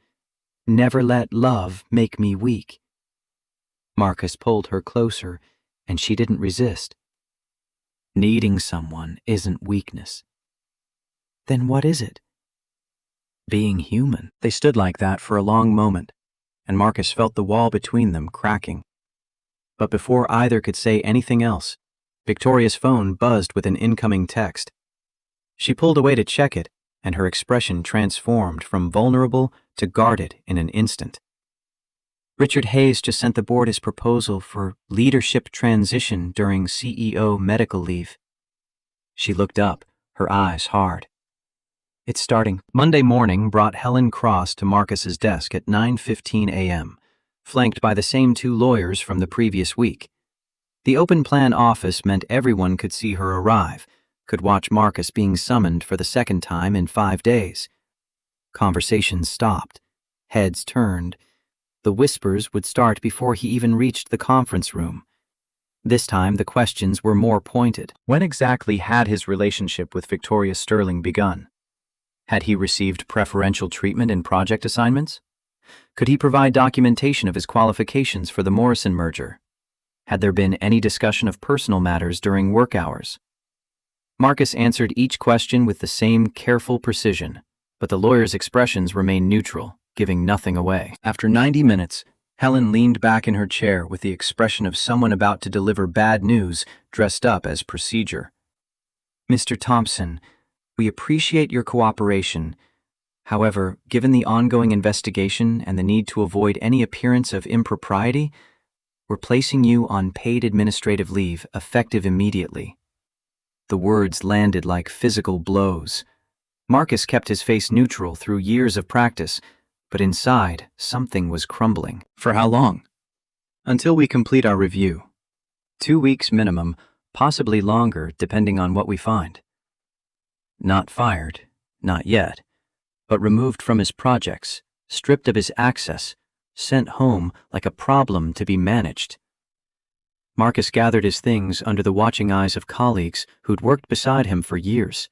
Never let love make me weak." Marcus pulled her closer, and she didn't resist. "Needing someone isn't weakness." "Then what is it?" "Being human." They stood like that for a long moment, and Marcus felt the wall between them cracking. But before either could say anything else, Victoria's phone buzzed with an incoming text. She pulled away to check it, and her expression transformed from vulnerable to guarded in an instant. "Richard Hayes just sent the board his proposal for leadership transition during CEO medical leave." She looked up, her eyes hard. "It's starting." Monday morning brought Helen Cross to Marcus's desk at 9:15 a.m., flanked by the same 2 lawyers from the previous week. The open plan office meant everyone could see her arrive, could watch Marcus being summoned for the second time in 5 days. Conversations stopped. Heads turned. The whispers would start before he even reached the conference room. This time the questions were more pointed. When exactly had his relationship with Victoria Sterling begun? Had he received preferential treatment in project assignments? Could he provide documentation of his qualifications for the Morrison merger? Had there been any discussion of personal matters during work hours? Marcus answered each question with the same careful precision, but the lawyer's expressions remained neutral, giving nothing away. After 90 minutes, Helen leaned back in her chair with the expression of someone about to deliver bad news dressed up as procedure. "Mr. Thompson, we appreciate your cooperation. However, given the ongoing investigation and the need to avoid any appearance of impropriety, we're placing you on paid administrative leave effective immediately." The words landed like physical blows. Marcus kept his face neutral through years of practice, but inside, something was crumbling. "For how long?" "Until we complete our review. 2 weeks minimum, possibly longer depending on what we find." Not fired, not yet, but removed from his projects, stripped of his access, sent home like a problem to be managed. Marcus gathered his things under the watching eyes of colleagues who'd worked beside him for years,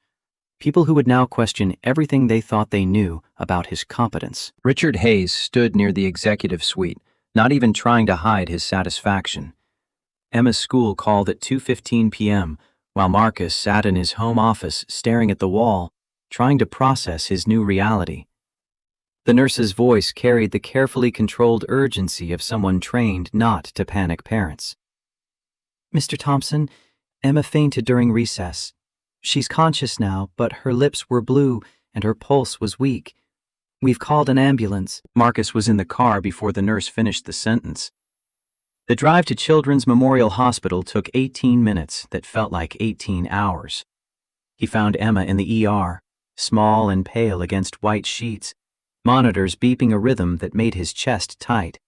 people who would now question everything they thought they knew about his competence. Richard Hayes stood near the executive suite, not even trying to hide his satisfaction. Emma's school called at 2:15 p.m., while Marcus sat in his home office staring at the wall, trying to process his new reality. The nurse's voice carried the carefully controlled urgency of someone trained not to panic parents. "Mr. Thompson, Emma fainted during recess. She's conscious now, but her lips were blue and her pulse was weak. We've called an ambulance." Marcus was in the car before the nurse finished the sentence. The drive to Children's Memorial Hospital took 18 minutes that felt like 18 hours. He found Emma in the ER, small and pale against white sheets, monitors beeping a rhythm that made his chest tight.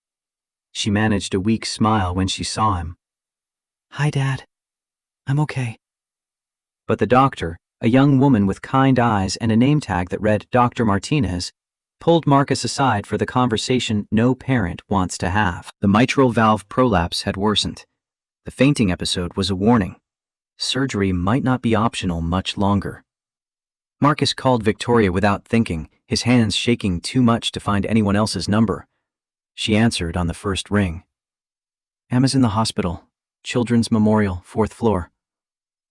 She managed a weak smile when she saw him. "Hi, Dad. I'm okay." But the doctor, a young woman with kind eyes and a name tag that read Dr. Martinez, pulled Marcus aside for the conversation no parent wants to have. The mitral valve prolapse had worsened. The fainting episode was a warning. Surgery might not be optional much longer. Marcus called Victoria without thinking, his hands shaking too much to find anyone else's number. She answered on the first ring. "Emma's in the hospital. Children's Memorial, 4th floor."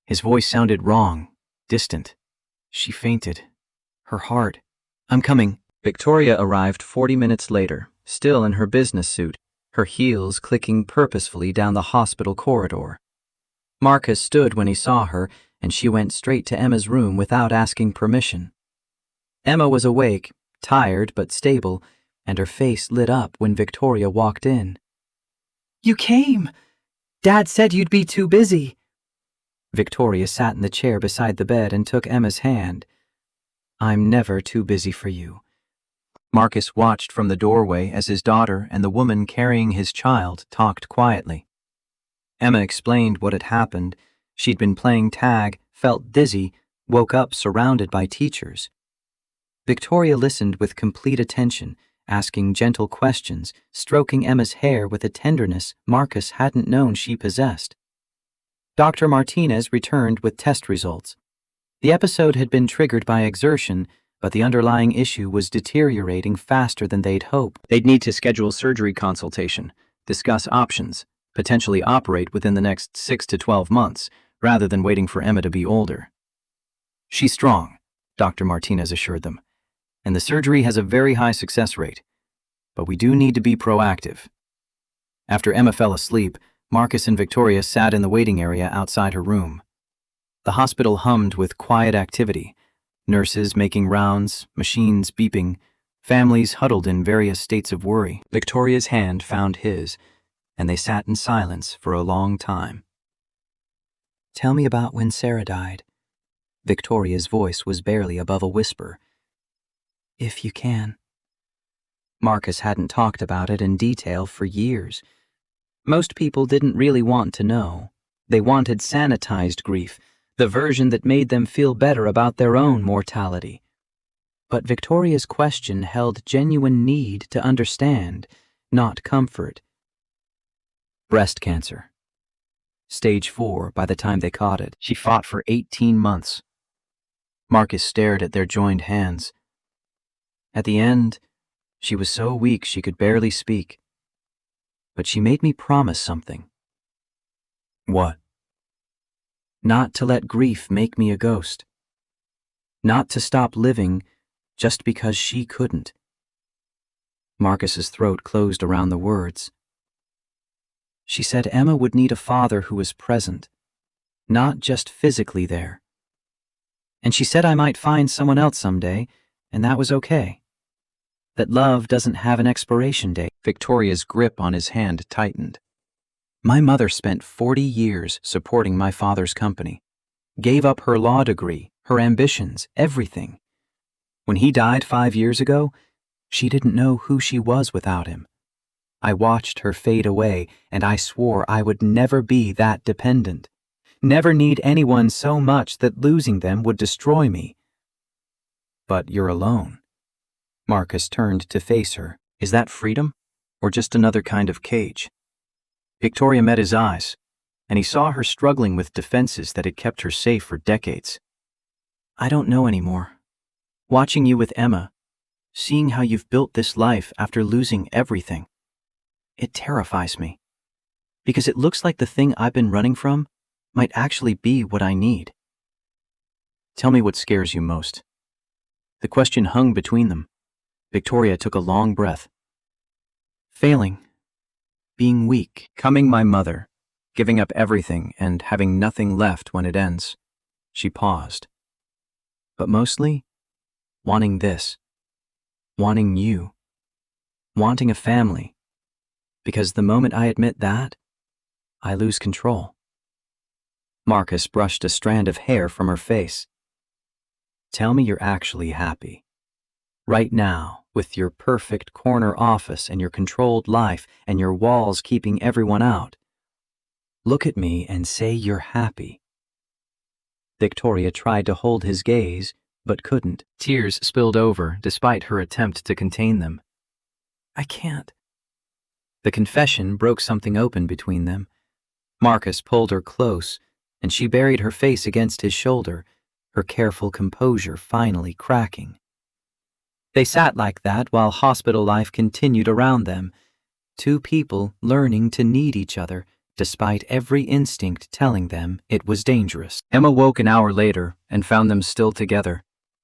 His voice sounded wrong, distant. "She fainted. Her heart. I'm coming." Victoria arrived 40 minutes later, still in her business suit, her heels clicking purposefully down the hospital corridor. Marcus stood when he saw her, and she went straight to Emma's room without asking permission. Emma was awake, tired but stable, and her face lit up when Victoria walked in. "You came! Dad said you'd be too busy." Victoria sat in the chair beside the bed and took Emma's hand. "I'm never too busy for you." Marcus watched from the doorway as his daughter and the woman carrying his child talked quietly. Emma explained what had happened. She'd been playing tag, felt dizzy, woke up surrounded by teachers. Victoria listened with complete attention, asking gentle questions, stroking Emma's hair with a tenderness Marcus hadn't known she possessed. Dr. Martinez returned with test results. The episode had been triggered by exertion, but the underlying issue was deteriorating faster than they'd hoped. They'd need to schedule surgery consultation, discuss options, potentially operate within the next 6 to 12 months, rather than waiting for Emma to be older. "She's strong," Dr. Martinez assured them, "and the surgery has a very high success rate. But we do need to be proactive." After Emma fell asleep, Marcus and Victoria sat in the waiting area outside her room. The hospital hummed with quiet activity, nurses making rounds, machines beeping, families huddled in various states of worry. Victoria's hand found his, and they sat in silence for a long time. "Tell me about when Sarah died." Victoria's voice was barely above a whisper. "If you can." Marcus hadn't talked about it in detail for years. Most people didn't really want to know. They wanted sanitized grief, the version that made them feel better about their own mortality. But Victoria's question held genuine need to understand, not comfort. Breast cancer. Stage 4 by the time they caught it. She fought for 18 months. Marcus stared at their joined hands. At the end, she was so weak she could barely speak. But she made me promise something. "What?" "Not to let grief make me a ghost. Not to stop living just because she couldn't." Marcus's throat closed around the words. She said Emma would need a father who was present, not just physically there. And she said I might find someone else someday, and that was okay. That love doesn't have an expiration date. Victoria's grip on his hand tightened. "My mother spent 40 years supporting my father's company, gave up her law degree, her ambitions, everything. When he died 5 years ago, she didn't know who she was without him. I watched her fade away, and I swore I would never be that dependent, never need anyone so much that losing them would destroy me." "But you're alone." Marcus turned to face her. "Is that freedom? or just another kind of cage? Victoria met his eyes, and he saw her struggling with defenses that had kept her safe for decades. I don't know anymore. Watching you with Emma, seeing how you've built this life after losing everything, it terrifies me. Because it looks like the thing I've been running from might actually be what I need. Tell me what scares you most. The question hung between them. Victoria took a long breath. Failing. Being weak. Becoming my mother. Giving up everything and having nothing left when it ends. She paused. But mostly, wanting this. Wanting you. Wanting a family. Because the moment I admit that, I lose control. Marcus brushed a strand of hair from her face. Tell me you're actually happy. Right now, with your perfect corner office and your controlled life and your walls keeping everyone out. Look at me and say you're happy. Victoria tried to hold his gaze, but couldn't. Tears spilled over despite her attempt to contain them. I can't. The confession broke something open between them. Marcus pulled her close, and she buried her face against his shoulder, her careful composure finally cracking. They sat like that while hospital life continued around them, two people learning to need each other, despite every instinct telling them it was dangerous. Emma woke an hour later and found them still together,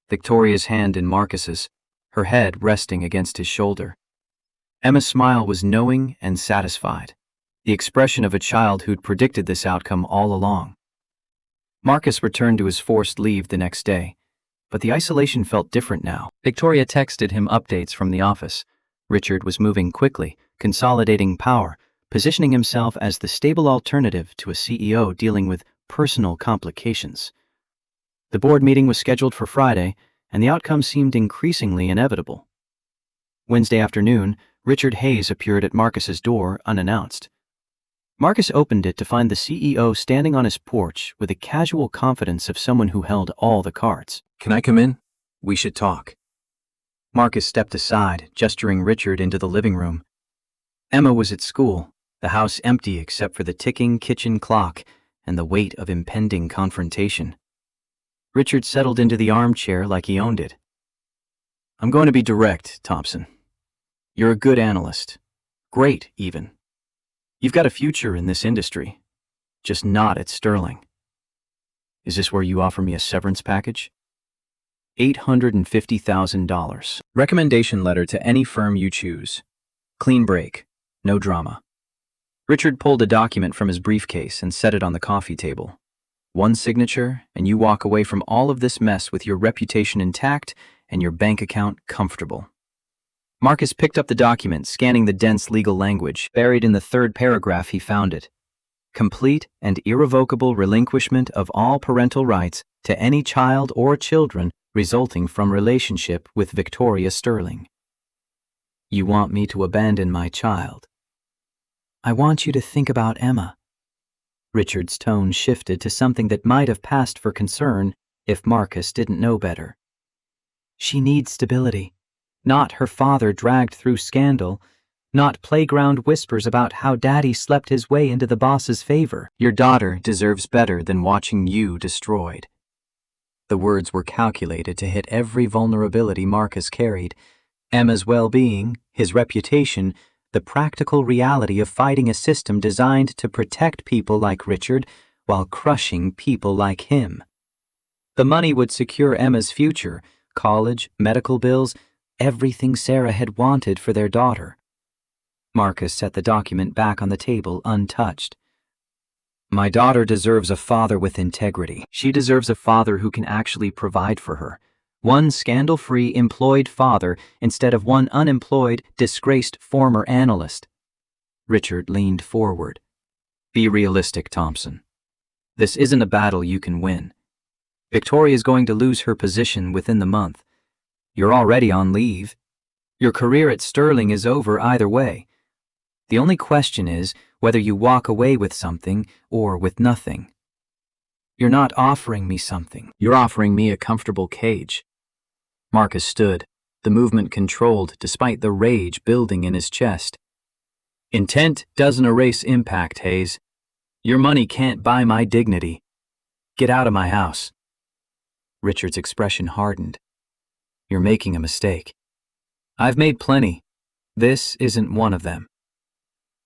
Victoria's hand in Marcus's, her head resting against his shoulder. Emma's smile was knowing and satisfied, the expression of a child who'd predicted this outcome all along. Marcus returned to his forced leave the next day, but the isolation felt different now. Victoria texted him updates from the office. Richard was moving quickly, consolidating power, positioning himself as the stable alternative to a CEO dealing with personal complications. The board meeting was scheduled for Friday, and the outcome seemed increasingly inevitable. Wednesday afternoon, Richard Hayes appeared at Marcus's door unannounced. Marcus opened it to find the CEO standing on his porch with the casual confidence of someone who held all the cards. Can I come in? We should talk. Marcus stepped aside, gesturing Richard into the living room. Emma was at school, the house empty except for the ticking kitchen clock and the weight of impending confrontation. Richard settled into the armchair like he owned it. I'm going to be direct, Thompson. You're a good analyst. Great, even. You've got a future in this industry, just not at Sterling. Is this where you offer me a severance package? $850,000. Recommendation letter to any firm you choose. Clean break. No drama. Richard pulled a document from his briefcase and set it on the coffee table. One signature, and you walk away from all of this mess with your reputation intact and your bank account comfortable. Marcus picked up the document, scanning the dense legal language. Buried in the third paragraph, he found it. Complete and irrevocable relinquishment of all parental rights to any child or children resulting from relationship with Victoria Sterling. You want me to abandon my child? I want you to think about Emma. Richard's tone shifted to something that might have passed for concern if Marcus didn't know better. She needs stability. Not her father dragged through scandal, not playground whispers about how daddy slept his way into the boss's favor. Your daughter deserves better than watching you destroyed. The words were calculated to hit every vulnerability Marcus carried. Emma's well-being, his reputation, the practical reality of fighting a system designed to protect people like Richard while crushing people like him. The money would secure Emma's future, college, medical bills, everything Sarah had wanted for their daughter. Marcus set the document back on the table untouched. My daughter deserves a father with integrity. She deserves a father who can actually provide for her. One scandal-free employed father instead of one unemployed, disgraced former analyst. Richard leaned forward. Be realistic, Thompson. This isn't a battle you can win. Victoria is going to lose her position within the month. You're already on leave. Your career at Sterling is over either way. The only question is whether you walk away with something or with nothing. You're not offering me something. You're offering me a comfortable cage. Marcus stood, the movement controlled despite the rage building in his chest. Intent doesn't erase impact, Hayes. Your money can't buy my dignity. Get out of my house. Richard's expression hardened. You're making a mistake. I've made plenty. This isn't one of them.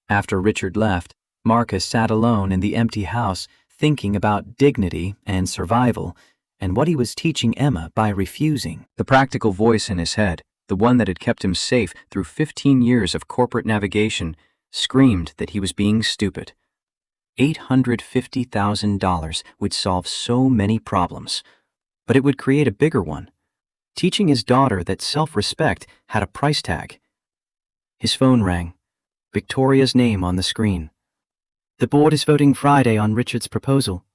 After Richard left, Marcus sat alone in the empty house, thinking about dignity and survival, and what he was teaching Emma by refusing. The practical voice in his head, the one that had kept him safe through 15 years of corporate navigation, screamed that he was being stupid. $850,000 would solve so many problems, but it would create a bigger one, teaching his daughter that self-respect had a price tag. His phone rang, Victoria's name on the screen. The board is voting Friday on Richard's proposal.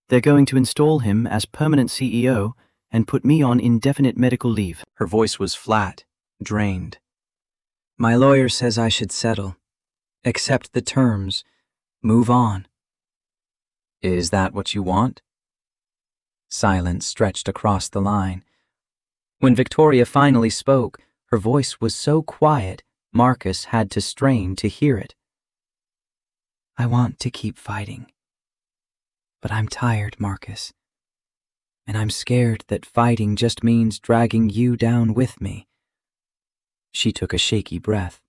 They're going to install him as permanent CEO and put me on indefinite medical leave. Her voice was flat, drained. My lawyer says I should settle, accept the terms, move on. Is that what you want? Silence stretched across the line. When Victoria finally spoke, her voice was so quiet, Marcus had to strain to hear it. I want to keep fighting. But I'm tired, Marcus. And I'm scared that fighting just means dragging you down with me. She took a shaky breath.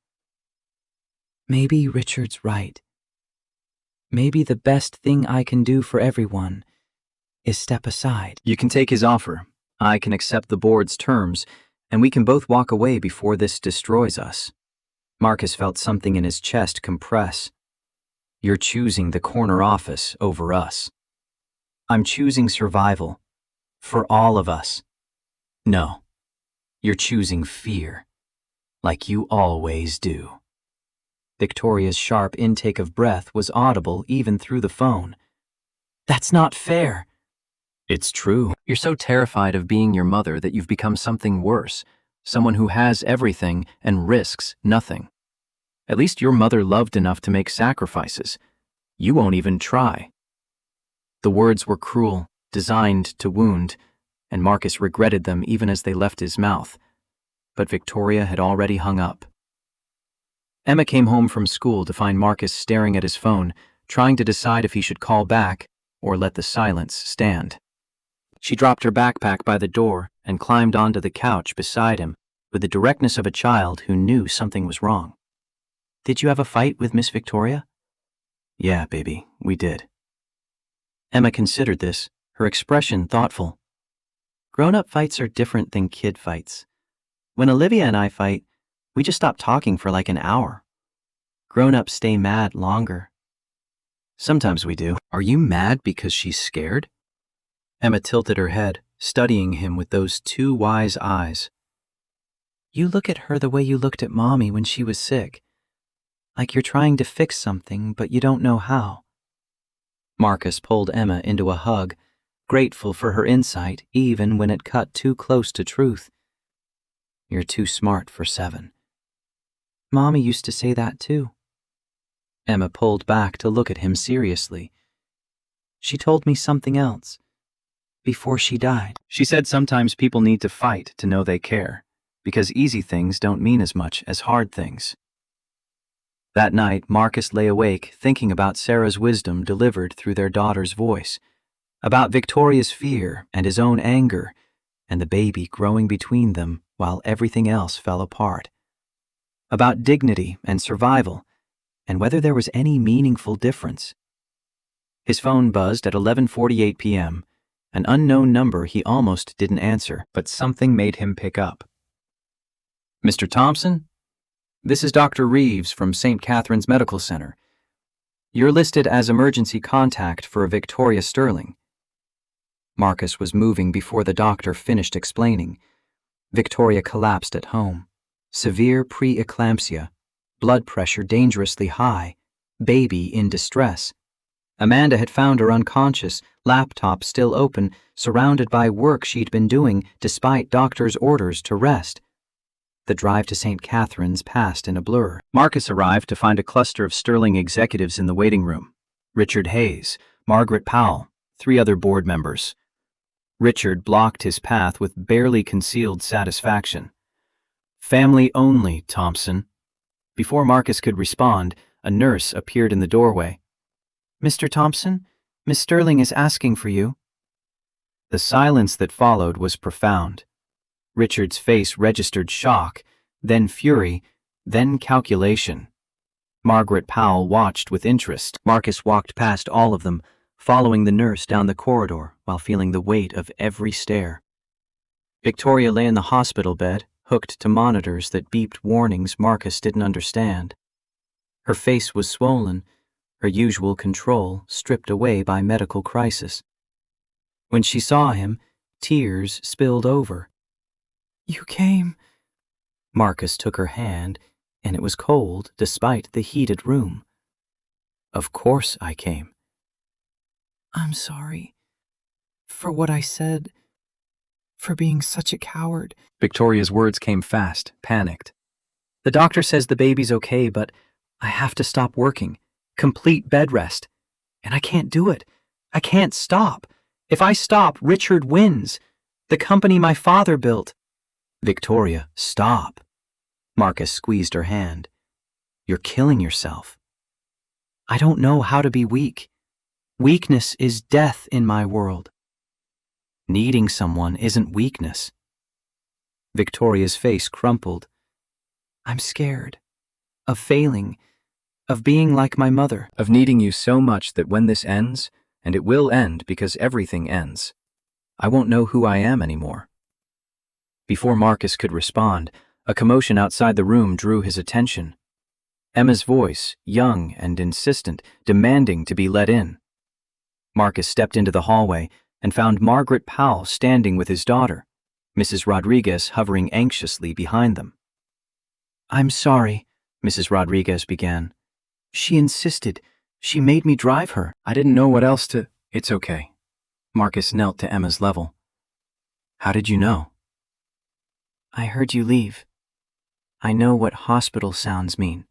Maybe Richard's right. Maybe the best thing I can do for everyone is step aside. You can take his offer. I can accept the board's terms, and we can both walk away before this destroys us. Marcus felt something in his chest compress. You're choosing the corner office over us. I'm choosing survival. For all of us. No. You're choosing fear. Like you always do. Victoria's sharp intake of breath was audible even through the phone. That's not fair. It's true. You're so terrified of being your mother that you've become something worse, someone who has everything and risks nothing. At least your mother loved enough to make sacrifices. You won't even try. The words were cruel, designed to wound, and Marcus regretted them even as they left his mouth. But Victoria had already hung up. Emma came home from school to find Marcus staring at his phone, trying to decide if he should call back or let the silence stand. She dropped her backpack by the door and climbed onto the couch beside him with the directness of a child who knew something was wrong. Did you have a fight with Miss Victoria? Yeah, baby, we did. Emma considered this, her expression thoughtful. Grown-up fights are different than kid fights. When Olivia and I fight, we just stop talking for like an hour. Grown-ups stay mad longer. Sometimes we do. Are you mad because she's scared? Emma tilted her head, studying him with those two wise eyes. You look at her the way you looked at Mommy when she was sick. Like you're trying to fix something, but you don't know how. Marcus pulled Emma into a hug, grateful for her insight even when it cut too close to truth. You're too smart for 7. Mommy used to say that too. Emma pulled back to look at him seriously. She told me something else. Before she died. She said sometimes people need to fight to know they care, because easy things don't mean as much as hard things. That night, Marcus lay awake thinking about Sarah's wisdom delivered through their daughter's voice, about Victoria's fear and his own anger, and the baby growing between them while everything else fell apart, about dignity and survival, and whether there was any meaningful difference. His phone buzzed at 11:48 p.m., an unknown number he almost didn't answer, but something made him pick up. Mr. Thompson? This is Dr. Reeves from St. Catherine's Medical Center. You're listed as emergency contact for Victoria Sterling. Marcus was moving before the doctor finished explaining. Victoria collapsed at home. Severe preeclampsia, blood pressure dangerously high, baby in distress. Amanda had found her unconscious, laptop still open, surrounded by work she'd been doing despite doctor's orders to rest. The drive to St. Catherine's passed in a blur. Marcus arrived to find a cluster of Sterling executives in the waiting room. Richard Hayes, Margaret Powell, 3 other board members. Richard blocked his path with barely concealed satisfaction. Family only, Thompson. Before Marcus could respond, a nurse appeared in the doorway. "Mr. Thompson, Miss Sterling is asking for you." The silence that followed was profound. Richard's face registered shock, then fury, then calculation. Margaret Powell watched with interest. Marcus walked past all of them, following the nurse down the corridor while feeling the weight of every stare. Victoria lay in the hospital bed, hooked to monitors that beeped warnings Marcus didn't understand. Her face was swollen, her usual control stripped away by medical crisis. When she saw him, tears spilled over. "You came." Marcus took her hand, and it was cold despite the heated room. "Of course I came." "I'm sorry. For what I said. For being such a coward." Victoria's words came fast, panicked. "The doctor says the baby's okay, but I have to stop working. Complete bed rest. And I can't do it. I can't stop. If I stop, Richard wins. The company my father built." "Victoria, stop." Marcus squeezed her hand. "You're killing yourself." "I don't know how to be weak. Weakness is death in my world." "Needing someone isn't weakness." Victoria's face crumpled. "I'm scared. Of failing. Of being like my mother. Of needing you so much that when this ends, and it will end because everything ends, I won't know who I am anymore." Before Marcus could respond, a commotion outside the room drew his attention. Emma's voice, young and insistent, demanding to be let in. Marcus stepped into the hallway and found Margaret Powell standing with his daughter, Mrs. Rodriguez hovering anxiously behind them. "I'm sorry," Mrs. Rodriguez began. "She insisted. She made me drive her." "I didn't know what else to—" "It's okay." Marcus knelt to Emma's level. "How did you know?" "I heard you leave. I know what hospital sounds mean."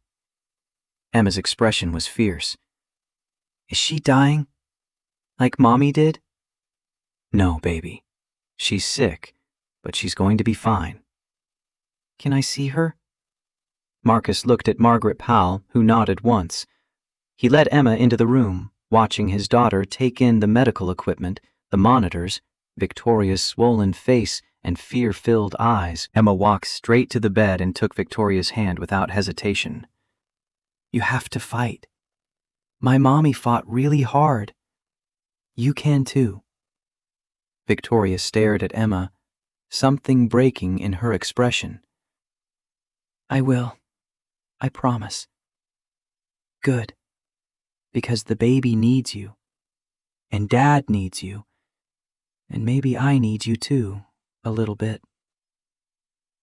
Emma's expression was fierce. "Is she dying? Like Mommy did?" "No, baby. She's sick, but she's going to be fine." "Can I see her?" Marcus looked at Margaret Powell, who nodded once. He led Emma into the room, watching his daughter take in the medical equipment, the monitors, Victoria's swollen face, and fear-filled eyes. Emma walked straight to the bed and took Victoria's hand without hesitation. "You have to fight. My mommy fought really hard. You can too." Victoria stared at Emma, something breaking in her expression. "I will. I promise." "Good. Because the baby needs you. And Dad needs you. And maybe I need you too, a little bit."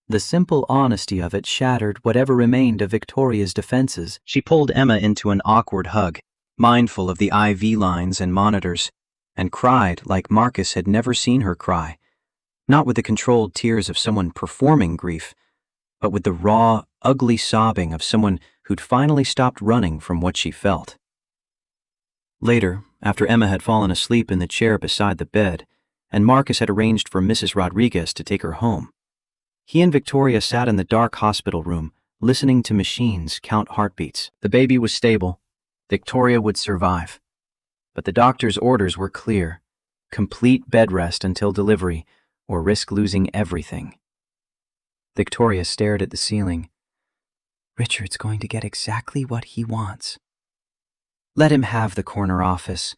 The simple honesty of it shattered whatever remained of Victoria's defenses. She pulled Emma into an awkward hug, mindful of the IV lines and monitors, and cried like Marcus had never seen her cry, not with the controlled tears of someone performing grief, but with the raw, ugly sobbing of someone who'd finally stopped running from what she felt. Later, after Emma had fallen asleep in the chair beside the bed, and Marcus had arranged for Mrs. Rodriguez to take her home, he and Victoria sat in the dark hospital room, listening to machines count heartbeats. The baby was stable. Victoria would survive. But the doctor's orders were clear: complete bed rest until delivery, or risk losing everything. Victoria stared at the ceiling. "Richard's going to get exactly what he wants. Let him have the corner office.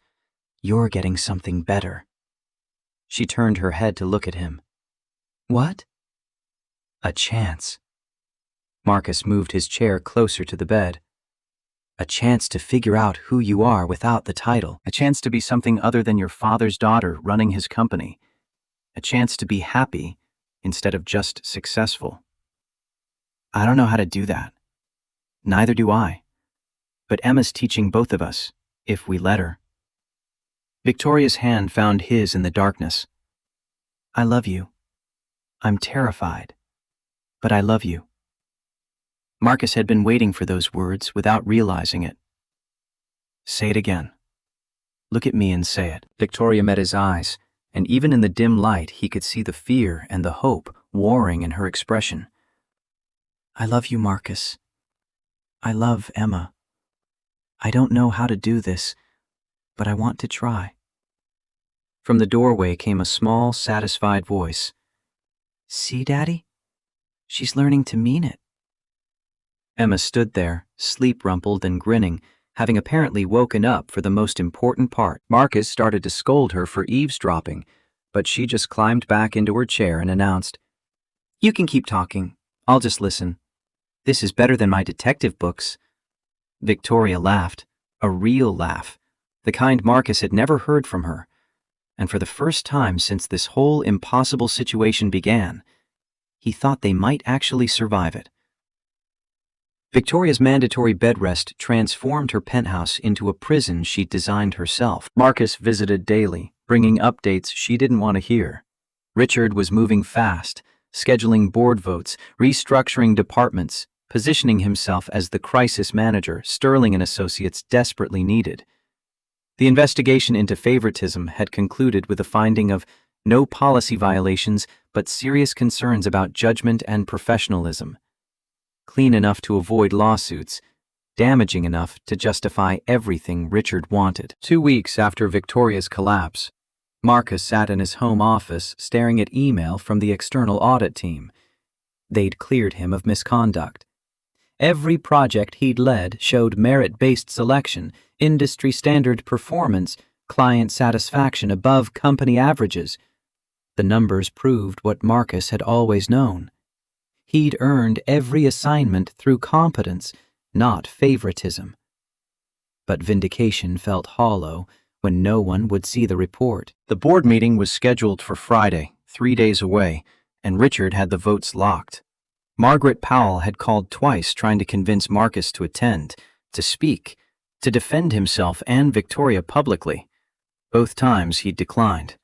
You're getting something better." She turned her head to look at him. "What?" "A chance." Marcus moved his chair closer to the bed. "A chance to figure out who you are without the title. A chance to be something other than your father's daughter running his company. A chance to be happy instead of just successful." "I don't know how to do that." "Neither do I. But Emma's teaching both of us, if we let her." Victoria's hand found his in the darkness. "I love you. I'm terrified, but I love you." Marcus had been waiting for those words without realizing it. "Say it again. Look at me and say it." Victoria met his eyes, and even in the dim light he could see the fear and the hope warring in her expression. "I love you, Marcus. I love Emma. I don't know how to do this, but I want to try. From the doorway came a small, satisfied voice. See, Daddy? She's learning to mean it. Emma stood there, sleep-rumpled and grinning, having apparently woken up for the most important part. Marcus started to scold her for eavesdropping, but she just climbed back into her chair and announced, "You can keep talking. I'll just listen. This is better than my detective books." Victoria laughed, a real laugh, the kind Marcus had never heard from her, and for the first time since this whole impossible situation began, he thought they might actually survive it. Victoria's mandatory bed rest transformed her penthouse into a prison she'd designed herself. Marcus visited daily, bringing updates she didn't want to hear. Richard was moving fast, scheduling board votes, restructuring departments, positioning himself as the crisis manager Sterling and Associates desperately needed. The investigation into favoritism had concluded with a finding of no policy violations but serious concerns about judgment and professionalism. Clean enough to avoid lawsuits, damaging enough to justify everything Richard wanted. 2 weeks after Victoria's collapse, Marcus sat in his home office staring at email from the external audit team. They'd cleared him of misconduct. Every project he'd led showed merit-based selection, industry-standard performance, client satisfaction above company averages. The numbers proved what Marcus had always known. He'd earned every assignment through competence, not favoritism. But vindication felt hollow when no one would see the report. The board meeting was scheduled for Friday, 3 days away, and Richard had the votes locked. Margaret Powell had called twice trying to convince Marcus to attend, to speak, to defend himself and Victoria publicly. Both times he'd declined.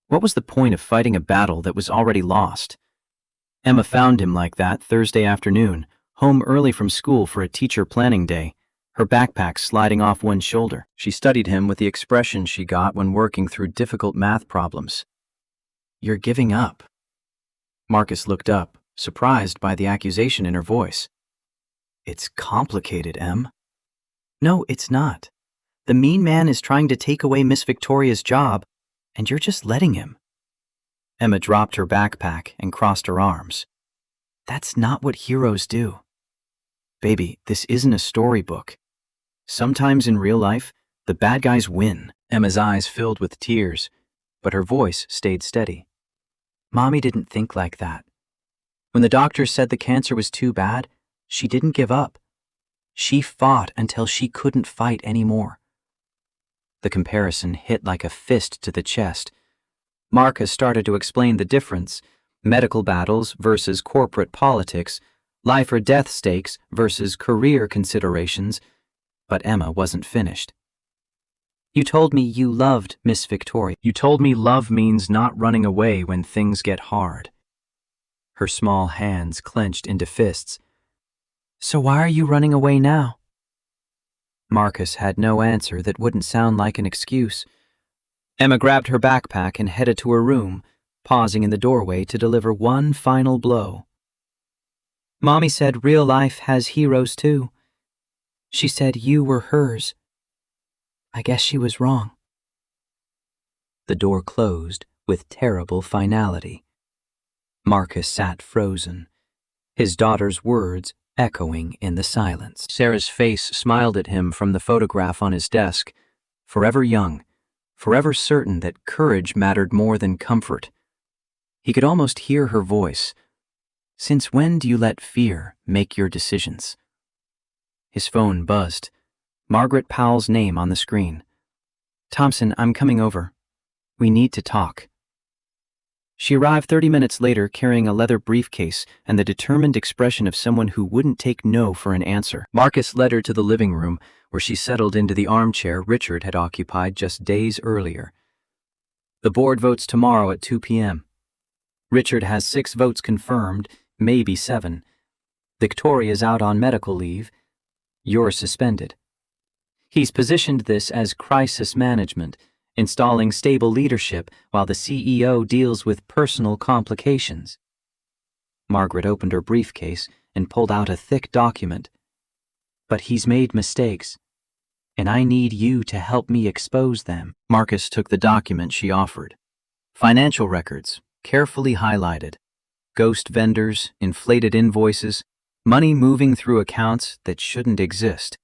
What was the point of fighting a battle that was already lost? Emma found him like that Thursday afternoon, home early from school for a teacher planning day, her backpack sliding off one shoulder. She studied him with the expression she got when working through difficult math problems. "You're giving up." Marcus looked up, surprised by the accusation in her voice. "It's complicated, Em." "No, it's not. The mean man is trying to take away Miss Victoria's job, and you're just letting him." Emma dropped her backpack and crossed her arms. "That's not what heroes do. Baby, this isn't a storybook. Sometimes in real life, the bad guys win." Emma's eyes filled with tears, but her voice stayed steady. "Mommy didn't think like that. When the doctor said the cancer was too bad, she didn't give up. She fought until she couldn't fight anymore." The comparison hit like a fist to the chest. Marcus started to explain the difference: medical battles versus corporate politics, life or death stakes versus career considerations, but Emma wasn't finished. "You told me you loved Miss Victoria. You told me love means not running away when things get hard." Her small hands clenched into fists. "So why are you running away now?" Marcus had no answer that wouldn't sound like an excuse. Emma grabbed her backpack and headed to her room, pausing in the doorway to deliver one final blow. "Mommy said real life has heroes too. She said you were hers. I guess she was wrong." The door closed with terrible finality. Marcus sat frozen, his daughter's words echoing in the silence. Sarah's face smiled at him from the photograph on his desk, forever young, forever certain that courage mattered more than comfort. He could almost hear her voice. "Since when do you let fear make your decisions?" His phone buzzed. Margaret Powell's name on the screen. "Thompson, I'm coming over. We need to talk." She arrived 30 minutes later carrying a leather briefcase and the determined expression of someone who wouldn't take no for an answer. Marcus led her to the living room, where she settled into the armchair Richard had occupied just days earlier. "The board votes tomorrow at 2 p.m. Richard has 6 votes confirmed, maybe 7. Victoria's out on medical leave. You're suspended." He's positioned this as crisis management, installing stable leadership while the CEO deals with personal complications. Margaret opened her briefcase and pulled out a thick document. But he's made mistakes, and I need you to help me expose them. Marcus took the document she offered. Financial records, carefully highlighted. Ghost vendors, inflated invoices, money moving through accounts that shouldn't exist.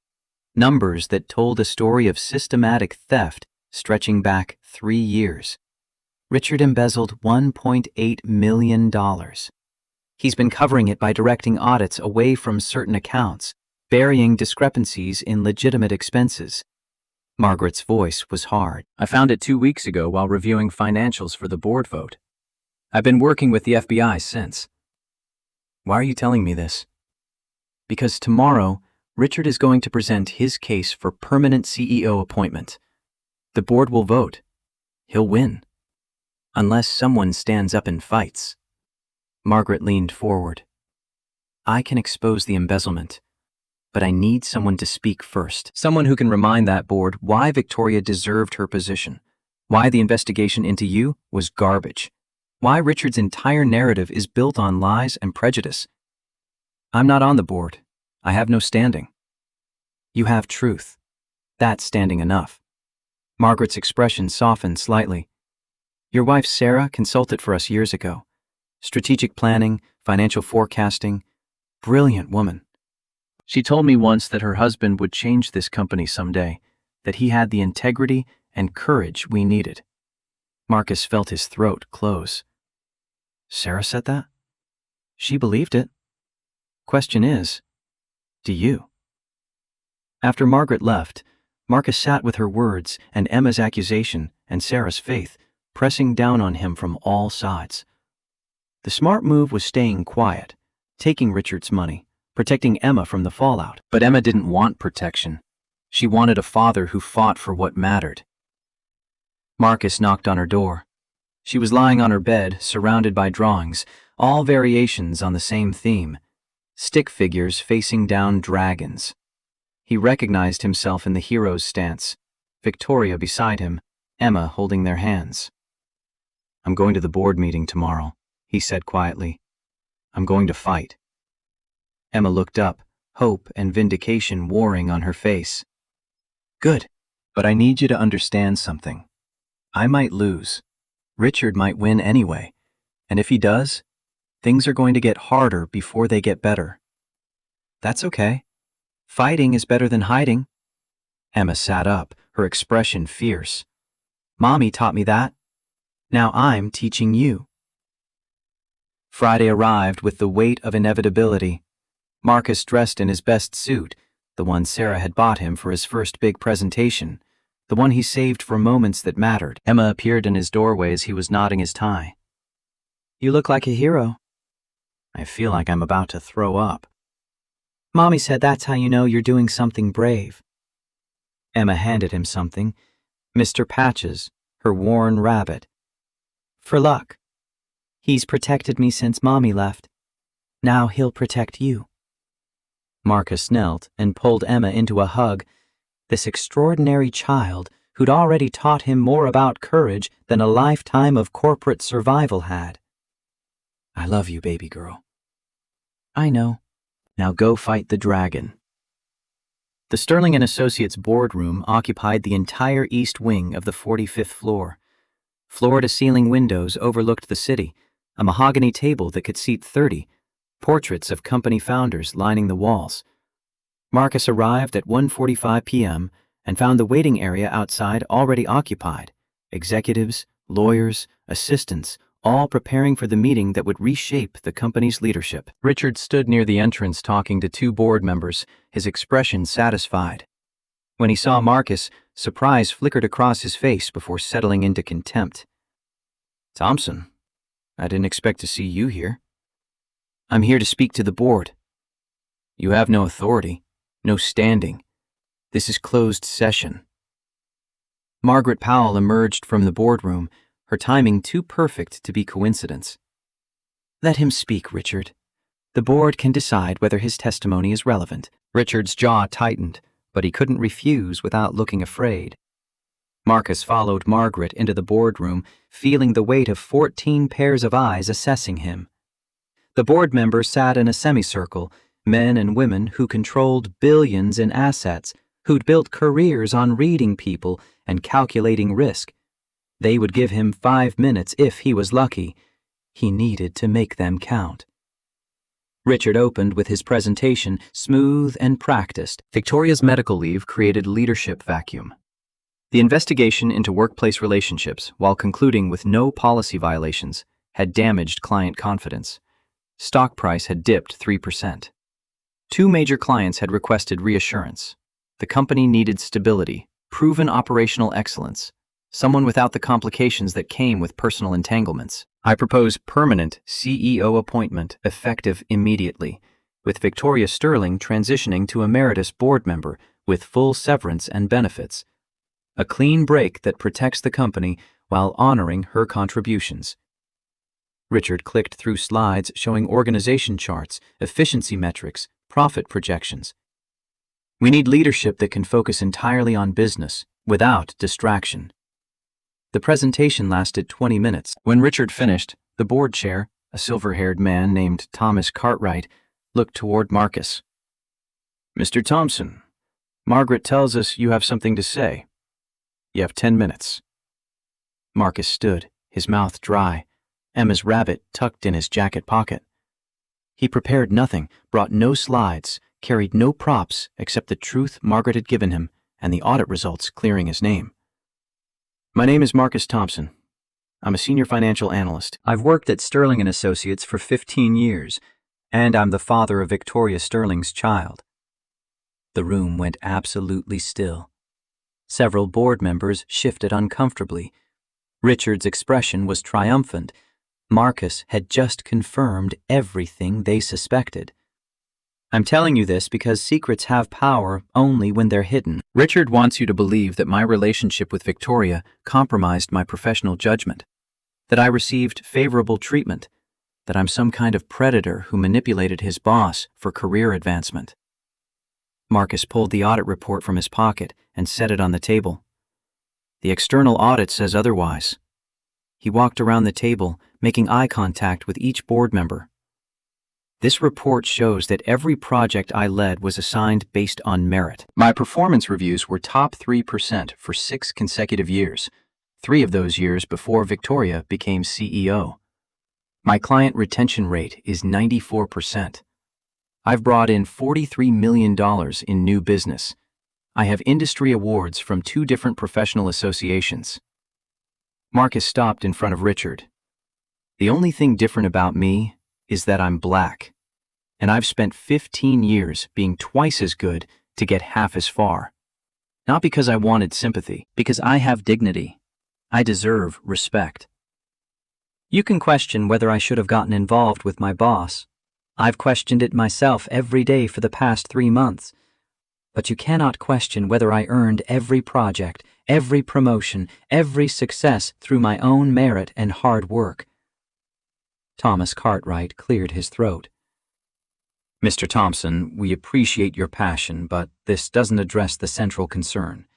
Numbers that told a story of systematic theft stretching back 3 years. Richard embezzled $1.8 million. He's been covering it by directing audits away from certain accounts, burying discrepancies in legitimate expenses. Margaret's voice was hard. I found it 2 weeks ago while reviewing financials for the board vote. I've been working with the FBI since. Why are you telling me this? Because tomorrow, Richard is going to present his case for permanent CEO appointment. The board will vote. He'll win. Unless someone stands up and fights. Margaret leaned forward. I can expose the embezzlement, but I need someone to speak first. Someone who can remind that board why Victoria deserved her position, why the investigation into you was garbage, why Richard's entire narrative is built on lies and prejudice. I'm not on the board. I have no standing. You have truth. That's standing enough. Margaret's expression softened slightly. Your wife Sarah consulted for us years ago. Strategic planning, financial forecasting. Brilliant woman. She told me once that her husband would change this company someday, that he had the integrity and courage we needed. Marcus felt his throat close. Sarah said that? She believed it. Question is, do you? After Margaret left, Marcus sat with her words and Emma's accusation and Sarah's faith, pressing down on him from all sides. The smart move was staying quiet, taking Richard's money, protecting Emma from the fallout. But Emma didn't want protection. She wanted a father who fought for what mattered. Marcus knocked on her door. She was lying on her bed, surrounded by drawings, all variations on the same theme. Stick figures facing down dragons. He recognized himself in the hero's stance, Victoria beside him, Emma holding their hands. I'm going to the board meeting tomorrow, he said quietly. I'm going to fight. Emma looked up, hope and vindication warring on her face. Good, but I need you to understand something. I might lose. Richard might win anyway, and if he does, things are going to get harder before they get better. That's okay. Fighting is better than hiding. Emma sat up, her expression fierce. Mommy taught me that. Now I'm teaching you. Friday arrived with the weight of inevitability. Marcus dressed in his best suit, the one Sarah had bought him for his first big presentation, the one he saved for moments that mattered. Emma appeared in his doorway as he was knotting his tie. You look like a hero. I feel like I'm about to throw up. Mommy said that's how you know you're doing something brave. Emma handed him something, Mr. Patches, her worn rabbit. For luck. He's protected me since Mommy left. Now he'll protect you. Marcus knelt and pulled Emma into a hug, this extraordinary child who'd already taught him more about courage than a lifetime of corporate survival had. I love you, baby girl. I know. Now go fight the dragon. The Sterling & Associates boardroom occupied the entire east wing of the 45th floor. Floor-to-ceiling windows overlooked the city, a mahogany table that could seat 30, portraits of company founders lining the walls. Marcus arrived at 1:45 p.m. and found the waiting area outside already occupied, executives, lawyers, assistants, all preparing for the meeting that would reshape the company's leadership. Richard stood near the entrance talking to 2 board members, his expression satisfied. When he saw Marcus, surprise flickered across his face before settling into contempt. Thompson, I didn't expect to see you here. I'm here to speak to the board. You have no authority, no standing. This is closed session. Margaret Powell emerged from the boardroom, her timing too perfect to be coincidence. Let him speak, Richard. The board can decide whether his testimony is relevant. Richard's jaw tightened, but he couldn't refuse without looking afraid. Marcus followed Margaret into the boardroom, feeling the weight of 14 pairs of eyes assessing him. The board members sat in a semicircle, Men and women who controlled billions in assets, who'd built careers on reading people and calculating risk. They would give him 5 minutes if he was lucky. He needed to make them count. Richard opened with his presentation, smooth and practiced. Victoria's medical leave created leadership vacuum. The investigation into workplace relationships, while concluding with no policy violations, had damaged client confidence. Stock price had dipped 3%. 2 major clients had requested reassurance. The company needed stability, proven operational excellence, someone without the complications that came with personal entanglements. I propose permanent CEO appointment effective immediately, with Victoria Sterling transitioning to emeritus board member with full severance and benefits. A clean break that protects the company while honoring her contributions. Richard clicked through slides showing organization charts, efficiency metrics, profit projections. We need leadership that can focus entirely on business, without distraction. The presentation lasted 20 minutes. When Richard finished, the board chair, a silver-haired man named Thomas Cartwright, looked toward Marcus. "Mr. Thompson, Margaret tells us you have something to say. You have 10 minutes. Marcus stood, his mouth dry, Emma's rabbit tucked in his jacket pocket. He prepared nothing, brought no slides, carried no props except the truth Margaret had given him and the audit results clearing his name. "My name is Marcus Thompson. I'm a senior financial analyst. I've worked at Sterling & Associates for 15 years, and I'm the father of Victoria Sterling's child." The room went absolutely still. Several board members shifted uncomfortably. Richard's expression was triumphant. Marcus had just confirmed everything they suspected. "I'm telling you this because secrets have power only when they're hidden. Richard wants you to believe that my relationship with Victoria compromised my professional judgment, that I received favorable treatment, that I'm some kind of predator who manipulated his boss for career advancement." Marcus pulled the audit report from his pocket and set it on the table. "The external audit says otherwise." He walked around the table, making eye contact with each board member. "This report shows that every project I led was assigned based on merit. My performance reviews were top 3% for 6 consecutive years, 3 of those years before Victoria became CEO. My client retention rate is 94%. I've brought in $43 million in new business. I have industry awards from 2 different professional associations." Marcus stopped in front of Richard. "The only thing different about me is that I'm black, and I've spent 15 years being twice as good to get half as far. Not because I wanted sympathy, because I have dignity. I deserve respect. You can question whether I should have gotten involved with my boss. I've questioned it myself every day for the past 3 months. But you cannot question whether I earned every project, every promotion, every success through my own merit and hard work." Thomas Cartwright cleared his throat. "Mr. Thompson, we appreciate your passion, but this doesn't address the central concern.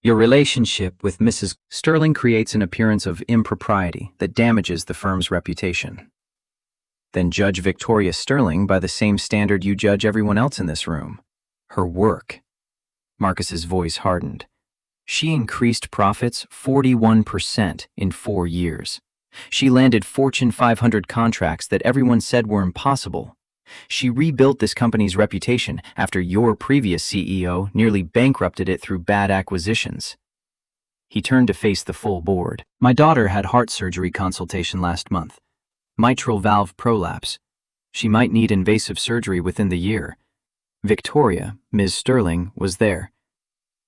Your relationship with Mrs. Sterling creates an appearance of impropriety that damages the firm's reputation. Then judge Victoria Sterling by the same standard you judge everyone else in this room. Her work." Marcus's voice hardened. "She increased profits 41% in 4 years. She landed Fortune 500 contracts that everyone said were impossible. She rebuilt this company's reputation after your previous CEO nearly bankrupted it through bad acquisitions." He turned to face the full board. "My daughter had heart surgery consultation last month. Mitral valve prolapse. She might need invasive surgery within the year. Victoria, Ms. Sterling, was there.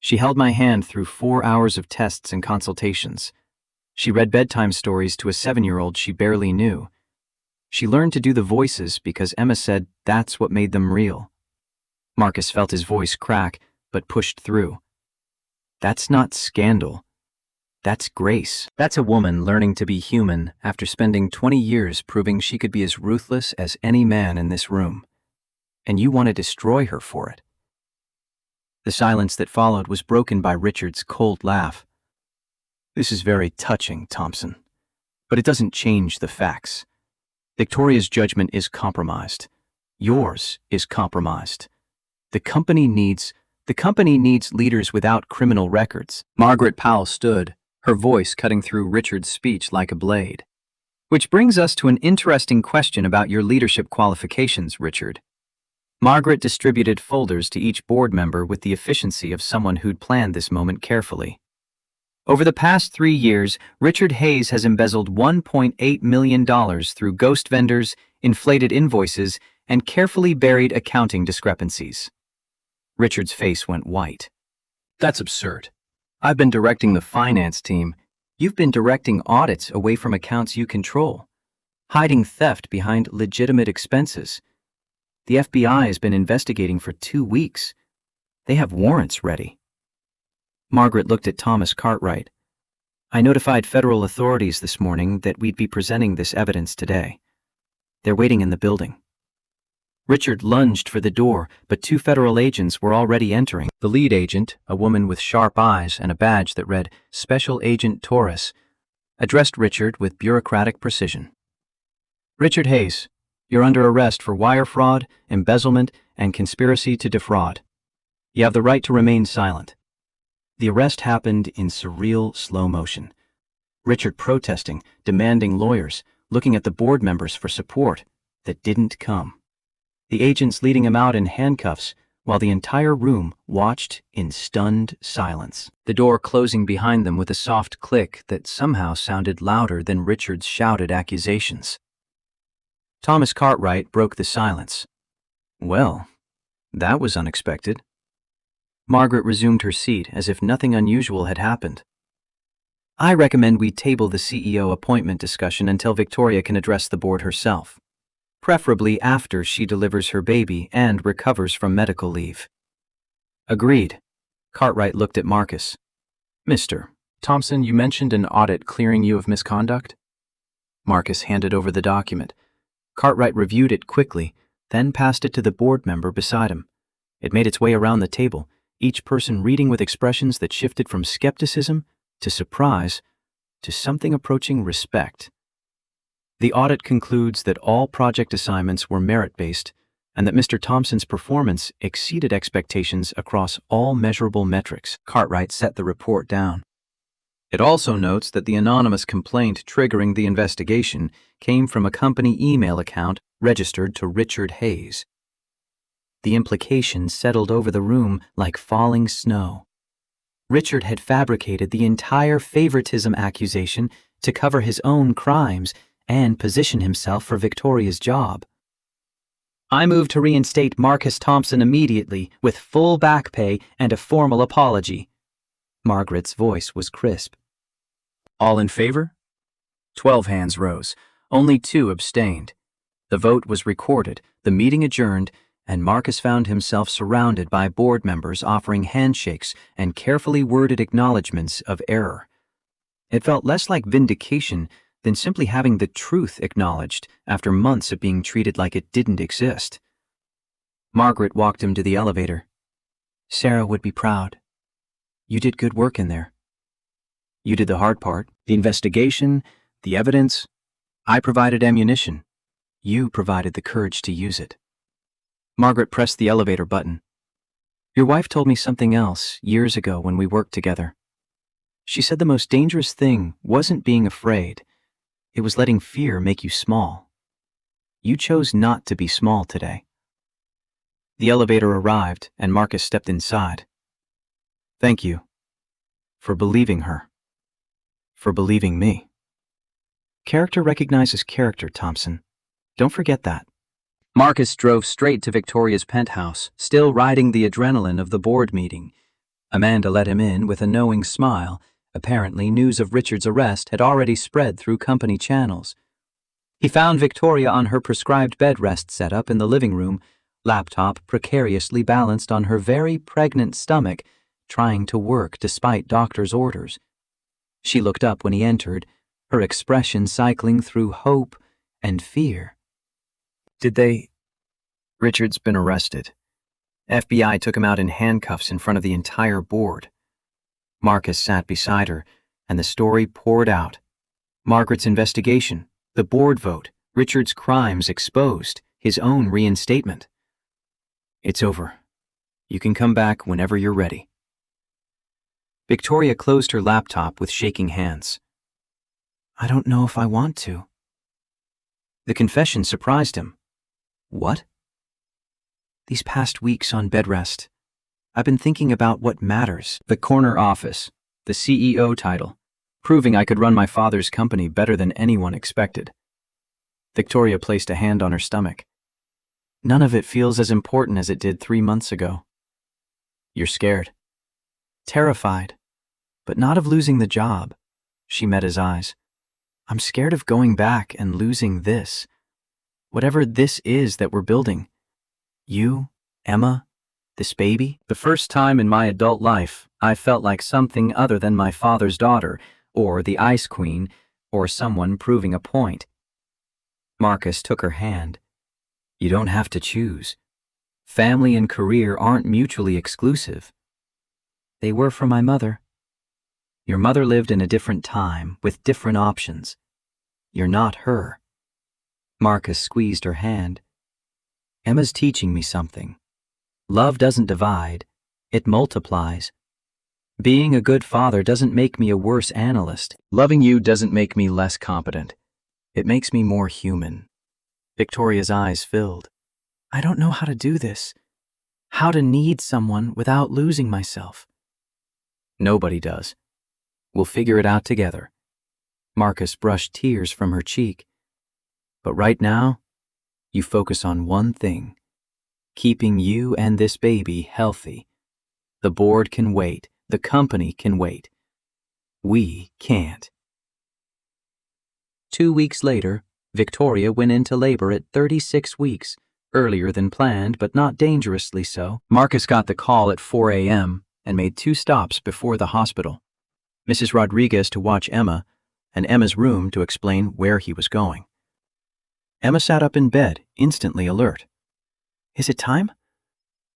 She held my hand through 4 hours of tests and consultations. She read bedtime stories to a 7-year-old she barely knew. She learned to do the voices because Emma said that's what made them real." Marcus felt his voice crack, but pushed through. "That's not scandal. That's grace. That's a woman learning to be human after spending 20 years proving she could be as ruthless as any man in this room. And you want to destroy her for it." The silence that followed was broken by Richard's cold laugh. "This is very touching, Thompson, but it doesn't change the facts. Victoria's judgment is compromised. Yours is compromised. The company needs leaders without criminal records. Margaret Powell stood, her voice cutting through Richard's speech like a blade. Which brings us to an interesting question about your leadership qualifications, Richard. Margaret distributed folders to each board member with the efficiency of someone who'd planned this moment carefully. Over the past 3 years, Richard Hayes has embezzled $1.8 million through ghost vendors, inflated invoices, and carefully buried accounting discrepancies. Richard's face went white. That's absurd. I've been directing the finance team. You've been directing audits away from accounts you control, hiding theft behind legitimate expenses. The FBI has been investigating for 2 weeks. They have warrants ready. Margaret looked at Thomas Cartwright. I notified federal authorities this morning that we'd be presenting this evidence today. They're waiting in the building. Richard lunged for the door, but 2 federal agents were already entering. The lead agent, a woman with sharp eyes and a badge that read Special Agent Taurus, addressed Richard with bureaucratic precision. Richard Hayes, you're under arrest for wire fraud, embezzlement, and conspiracy to defraud. You have the right to remain silent. The arrest happened in surreal slow motion. Richard protesting, demanding lawyers, looking at the board members for support that didn't come. The agents leading him out in handcuffs while the entire room watched in stunned silence. The door closing behind them with a soft click that somehow sounded louder than Richard's shouted accusations. Thomas Cartwright broke the silence. Well, that was unexpected. Margaret resumed her seat as if nothing unusual had happened. I recommend we table the CEO appointment discussion until Victoria can address the board herself, preferably after she delivers her baby and recovers from medical leave. Agreed. Cartwright looked at Marcus. Mr. Thompson, you mentioned an audit clearing you of misconduct? Marcus handed over the document. Cartwright reviewed it quickly, then passed it to the board member beside him. It made its way around the table, each person reading with expressions that shifted from skepticism to surprise to something approaching respect. The audit concludes that all project assignments were merit-based and that Mr. Thompson's performance exceeded expectations across all measurable metrics. Cartwright set the report down. It also notes that the anonymous complaint triggering the investigation came from a company email account registered to Richard Hayes. The implications settled over the room like falling snow. Richard had fabricated the entire favoritism accusation to cover his own crimes and position himself for Victoria's job. I move to reinstate Marcus Thompson immediately with full back pay and a formal apology. Margaret's voice was crisp. All in favor? 12 hands rose. Only 2 abstained. The vote was recorded, the meeting adjourned, and Marcus found himself surrounded by board members offering handshakes and carefully worded acknowledgments of error. It felt less like vindication than simply having the truth acknowledged after months of being treated like it didn't exist. Margaret walked him to the elevator. Sarah would be proud. You did good work in there. You did the hard part, the investigation, the evidence. I provided ammunition. You provided the courage to use it. Margaret pressed the elevator button. Your wife told me something else years ago when we worked together. She said the most dangerous thing wasn't being afraid. It was letting fear make you small. You chose not to be small today. The elevator arrived and Marcus stepped inside. Thank you. For believing her. For believing me. Character recognizes character, Thompson. Don't forget that. Marcus drove straight to Victoria's penthouse, still riding the adrenaline of the board meeting. Amanda let him in with a knowing smile. Apparently, news of Richard's arrest had already spread through company channels. He found Victoria on her prescribed bed rest setup in the living room, laptop precariously balanced on her very pregnant stomach, trying to work despite doctor's orders. She looked up when he entered, her expression cycling through hope and fear. Richard's been arrested. FBI took him out in handcuffs in front of the entire board. Marcus sat beside her, and the story poured out. Margaret's investigation, the board vote, Richard's crimes exposed, his own reinstatement. It's over. You can come back whenever you're ready. Victoria closed her laptop with shaking hands. I don't know if I want to. The confession surprised him. What? These past weeks on bed rest, I've been thinking about what matters. The corner office, the CEO title, proving I could run my father's company better than anyone expected. Victoria placed a hand on her stomach. None of it feels as important as it did 3 months ago. You're scared. Terrified, but not of losing the job. She met his eyes. I'm scared of going back and losing this. Whatever this is that we're building. You, Emma, this baby. The first time in my adult life, I felt like something other than my father's daughter, or the Ice Queen, or someone proving a point. Marcus took her hand. You don't have to choose. Family and career aren't mutually exclusive. They were for my mother. Your mother lived in a different time, with different options. You're not her. Marcus squeezed her hand. Emma's teaching me something. Love doesn't divide, it multiplies. Being a good father doesn't make me a worse analyst. Loving you doesn't make me less competent. It makes me more human. Victoria's eyes filled. I don't know how to do this. How to need someone without losing myself. Nobody does. We'll figure it out together. Marcus brushed tears from her cheek. But right now, you focus on one thing. Keeping you and this baby healthy. The board can wait. The company can wait. We can't. 2 weeks later, Victoria went into labor at 36 weeks, earlier than planned, but not dangerously so. Marcus got the call at 4 a.m. and made 2 stops before the hospital. Mrs. Rodriguez to watch Emma, and Emma's room to explain where he was going. Emma sat up in bed, instantly alert. Is it time?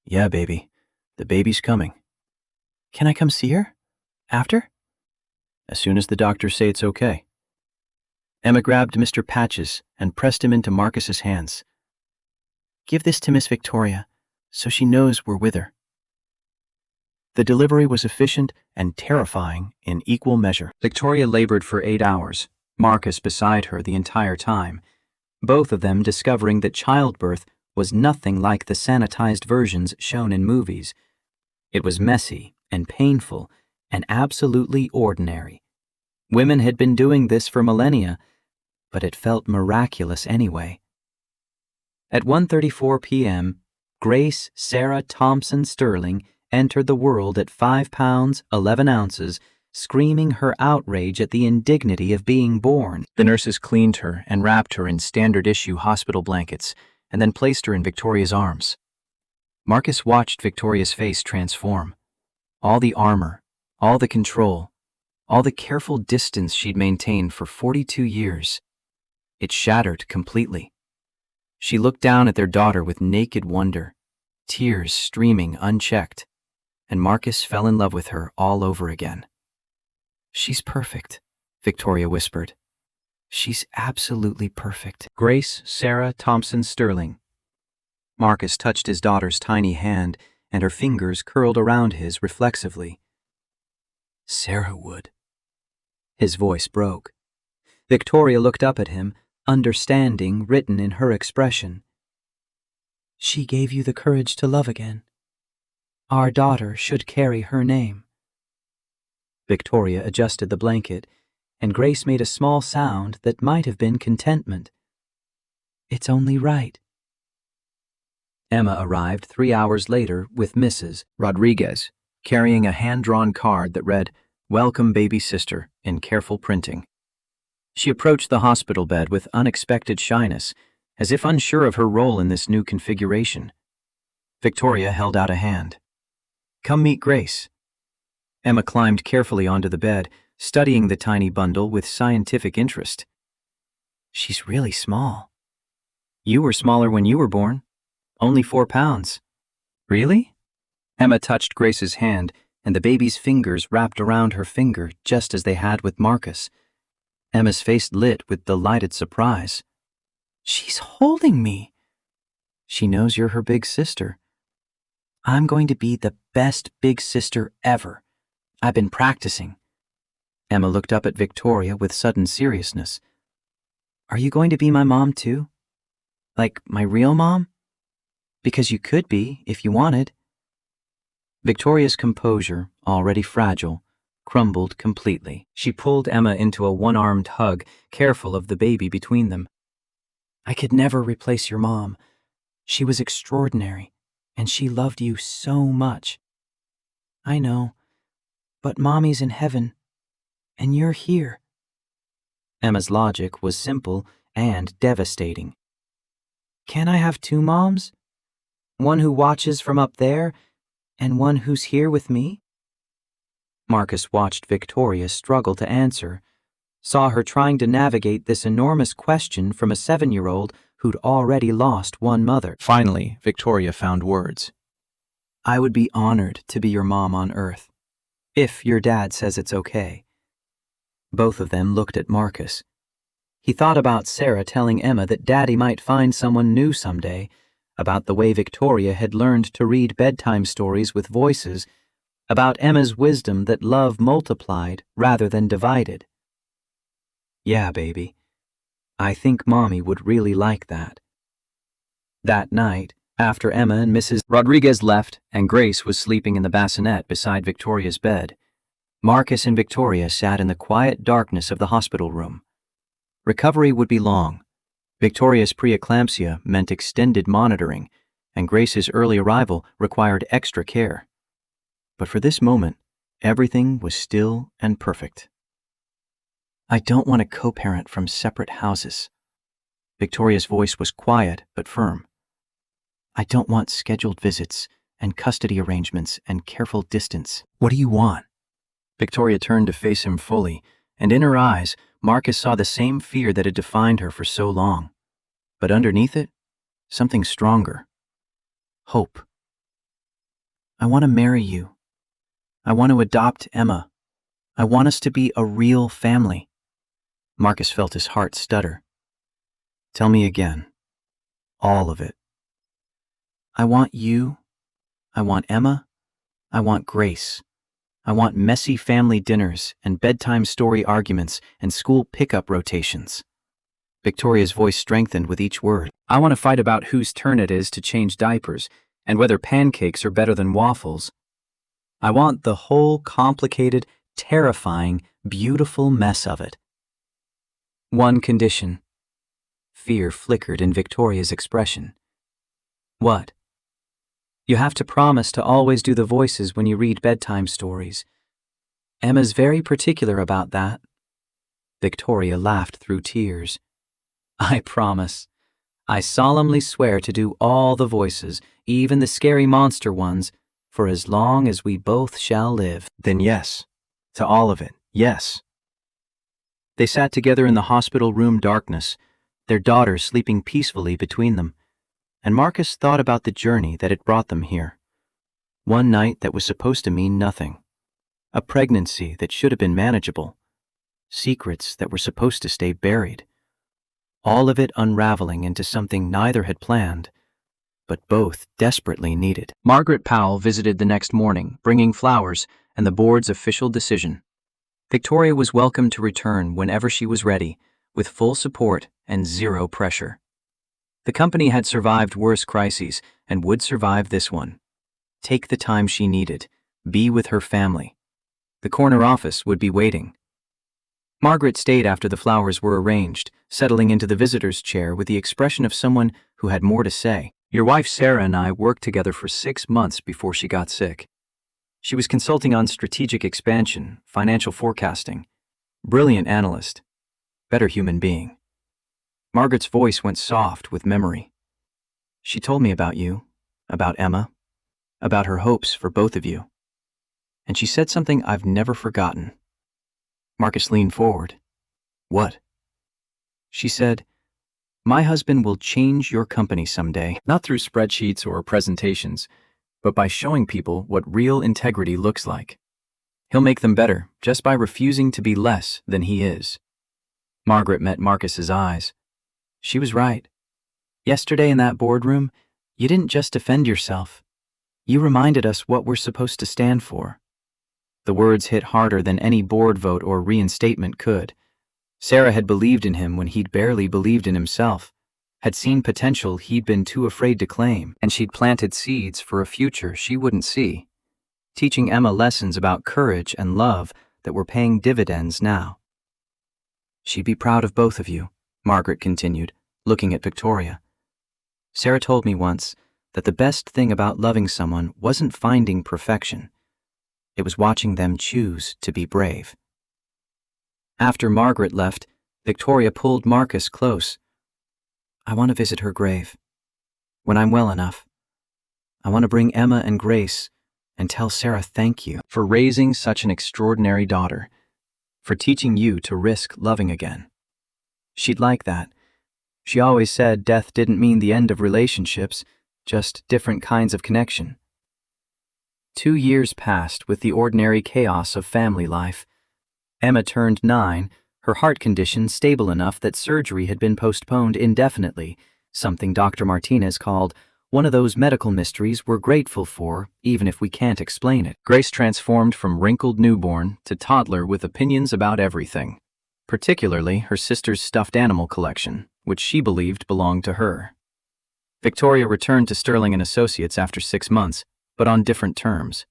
Yeah, baby. The baby's coming. Can I come see her? After? As soon as the doctors say it's okay. Emma grabbed Mr. Patches and pressed him into Marcus's hands. Give this to Miss Victoria, so she knows we're with her. The delivery was efficient and terrifying in equal measure. Victoria labored for 8 hours, Marcus beside her the entire time, both of them discovering that childbirth was nothing like the sanitized versions shown in movies. It was messy and painful and absolutely ordinary. Women had been doing this for millennia, but it felt miraculous anyway. At 1:34 p.m., Grace Sarah Thompson Sterling entered the world at 5 pounds, 11 ounces, screaming her outrage at the indignity of being born. The nurses cleaned her and wrapped her in standard-issue hospital blankets and then placed her in Victoria's arms. Marcus watched Victoria's face transform. All the armor, all the control, all the careful distance she'd maintained for 42 years. It shattered completely. She looked down at their daughter with naked wonder, tears streaming unchecked, and Marcus fell in love with her all over again. She's perfect, Victoria whispered. She's absolutely perfect. Grace Sarah Thompson Sterling. Marcus touched his daughter's tiny hand, and her fingers curled around his reflexively. Sarah would. His voice broke. Victoria looked up at him, understanding written in her expression. She gave you the courage to love again. Our daughter should carry her name. Victoria adjusted the blanket, and Grace made a small sound that might have been contentment. It's only right. Emma arrived 3 hours later with Mrs. Rodriguez, carrying a hand-drawn card that read, Welcome, baby sister, in careful printing. She approached the hospital bed with unexpected shyness, as if unsure of her role in this new configuration. Victoria held out a hand. Come meet Grace. Emma climbed carefully onto the bed, studying the tiny bundle with scientific interest. She's really small. You were smaller when you were born. Only 4 pounds. Really? Emma touched Grace's hand, and the baby's fingers wrapped around her finger just as they had with Marcus. Emma's face lit with delighted surprise. She's holding me. She knows you're her big sister. I'm going to be the best big sister ever. I've been practicing. Emma looked up at Victoria with sudden seriousness. Are you going to be my mom too? Like my real mom? Because you could be if you wanted. Victoria's composure, already fragile, crumbled completely. She pulled Emma into a one-armed hug, careful of the baby between them. I could never replace your mom. She was extraordinary, and she loved you so much. I know, but Mommy's in heaven, and you're here. Emma's logic was simple and devastating. Can I have two moms? One who watches from up there, and one who's here with me? Marcus watched Victoria struggle to answer, saw her trying to navigate this enormous question from a 7-year-old who'd already lost one mother. Finally, Victoria found words. I would be honored to be your mom on Earth, if your dad says it's okay. Both of them looked at Marcus. He thought about Sarah telling Emma that Daddy might find someone new someday, about the way Victoria had learned to read bedtime stories with voices, about Emma's wisdom that love multiplied rather than divided. Yeah, baby. I think Mommy would really like that. That night, after Emma and Mrs. Rodriguez left and Grace was sleeping in the bassinet beside Victoria's bed, Marcus and Victoria sat in the quiet darkness of the hospital room. Recovery would be long. Victoria's preeclampsia meant extended monitoring, and Grace's early arrival required extra care. But for this moment, everything was still and perfect. I don't want to co-parent from separate houses. Victoria's voice was quiet but firm. I don't want scheduled visits and custody arrangements and careful distance. What do you want? Victoria turned to face him fully, and in her eyes, Marcus saw the same fear that had defined her for so long. But underneath it, something stronger. Hope. I want to marry you. I want to adopt Emma. I want us to be a real family. Marcus felt his heart stutter. Tell me again. All of it. I want you. I want Emma. I want Grace. I want messy family dinners and bedtime story arguments and school pickup rotations. Victoria's voice strengthened with each word. I want to fight about whose turn it is to change diapers and whether pancakes are better than waffles. I want the whole complicated, terrifying, beautiful mess of it. One condition. Fear flickered in Victoria's expression. What? You have to promise to always do the voices when you read bedtime stories. Emma's very particular about that. Victoria laughed through tears. I promise. I solemnly swear to do all the voices, even the scary monster ones, for as long as we both shall live. Then yes. To all of it, yes. They sat together in the hospital room darkness, their daughter sleeping peacefully between them, and Marcus thought about the journey that had brought them here. One night that was supposed to mean nothing. A pregnancy that should have been manageable. Secrets that were supposed to stay buried. All of it unraveling into something neither had planned, but both desperately needed. Margaret Powell visited the next morning, bringing flowers and the board's official decision. Victoria was welcome to return whenever she was ready, with full support and zero pressure. The company had survived worse crises and would survive this one. Take the time she needed, be with her family. The corner office would be waiting. Margaret stayed after the flowers were arranged, settling into the visitor's chair with the expression of someone who had more to say. Your wife Sarah and I worked together for 6 months before she got sick. She was consulting on strategic expansion, financial forecasting. Brilliant analyst. Better human being. Margaret's voice went soft with memory. She told me about you, about Emma, about her hopes for both of you. And she said something I've never forgotten. Marcus leaned forward. What? She said, my husband will change your company someday, not through spreadsheets or presentations, but by showing people what real integrity looks like. He'll make them better just by refusing to be less than he is. Margaret met Marcus's eyes. She was right. Yesterday in that boardroom, You didn't just defend yourself. You reminded us what we're supposed to stand for." The words hit harder than any board vote or reinstatement could. Sarah had believed in him when he'd barely believed in himself, had seen potential he'd been too afraid to claim, and she'd planted seeds for a future she wouldn't see, teaching Emma lessons about courage and love that were paying dividends now. "She'd be proud of both of you," Margaret continued, looking at Victoria. "Sarah told me once that the best thing about loving someone wasn't finding perfection. It was watching them choose to be brave." After Margaret left, Victoria pulled Marcus close. "I want to visit her grave. When I'm well enough. I want to bring Emma and Grace and tell Sarah thank you for raising such an extraordinary daughter, for teaching you to risk loving again. She'd like that. She always said death didn't mean the end of relationships, just different kinds of connection." 2 years passed with the ordinary chaos of family life. Emma turned 9, her heart condition stable enough that surgery had been postponed indefinitely, something Dr. Martinez called one of those medical mysteries we're grateful for, even if we can't explain it. Grace transformed from wrinkled newborn to toddler with opinions about everything, particularly her sister's stuffed animal collection, which she believed belonged to her. Victoria returned to Sterling and Associates after 6 months, but on different terms.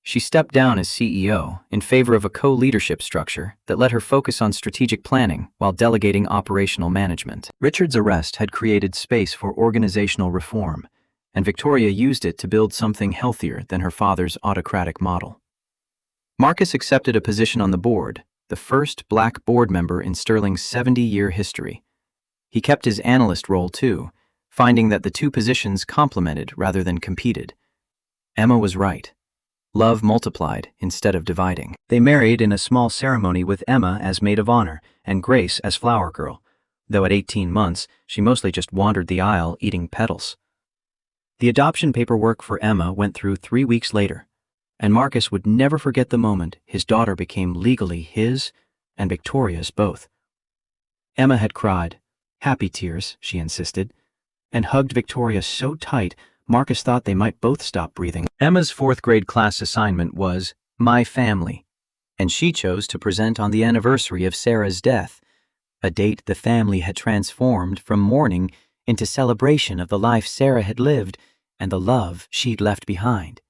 She stepped down as CEO in favor of a co-leadership structure that let her focus on strategic planning while delegating operational management. Richard's arrest had created space for organizational reform, and Victoria used it to build something healthier than her father's autocratic model. Marcus accepted a position on the board, the first black board member in Sterling's 70-year history. He kept his analyst role too, finding that the two positions complemented rather than competed. Emma was right. Love multiplied instead of dividing. They married in a small ceremony with Emma as maid of honor and Grace as flower girl, though at 18 months, she mostly just wandered the aisle eating petals. The adoption paperwork for Emma went through 3 weeks later, and Marcus would never forget the moment his daughter became legally his and Victoria's both. Emma had cried, happy tears, she insisted, and hugged Victoria so tight Marcus thought they might both stop breathing. Emma's 4th grade class assignment was My Family, and she chose to present on the anniversary of Sarah's death, a date the family had transformed from mourning into celebration of the life Sarah had lived and the love she'd left behind.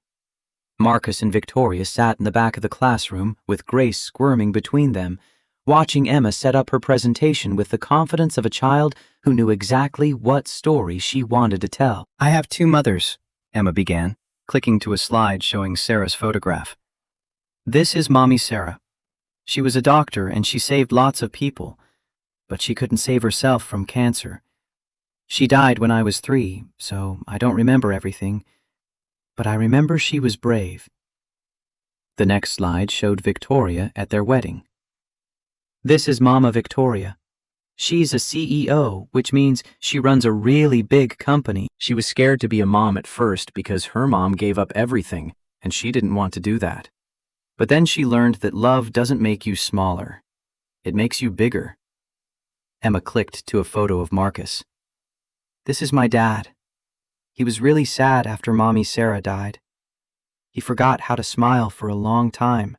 Marcus and Victoria sat in the back of the classroom with Grace squirming between them, watching Emma set up her presentation with the confidence of a child who knew exactly what story she wanted to tell. "I have 2 mothers," Emma began, clicking to a slide showing Sarah's photograph. "This is Mommy Sarah. She was a doctor and she saved lots of people, but she couldn't save herself from cancer. She died when I was 3, so I don't remember everything, but I remember she was brave." The next slide showed Victoria at their wedding. "This is Mama Victoria. She's a CEO, which means she runs a really big company." She was scared to be a mom at first because her mom gave up everything, and she didn't want to do that. But then she learned that love doesn't make you smaller. It makes you bigger. Emma clicked to a photo of Marcus. "This is my dad. He was really sad after Mommy Sarah died. He forgot how to smile for a long time.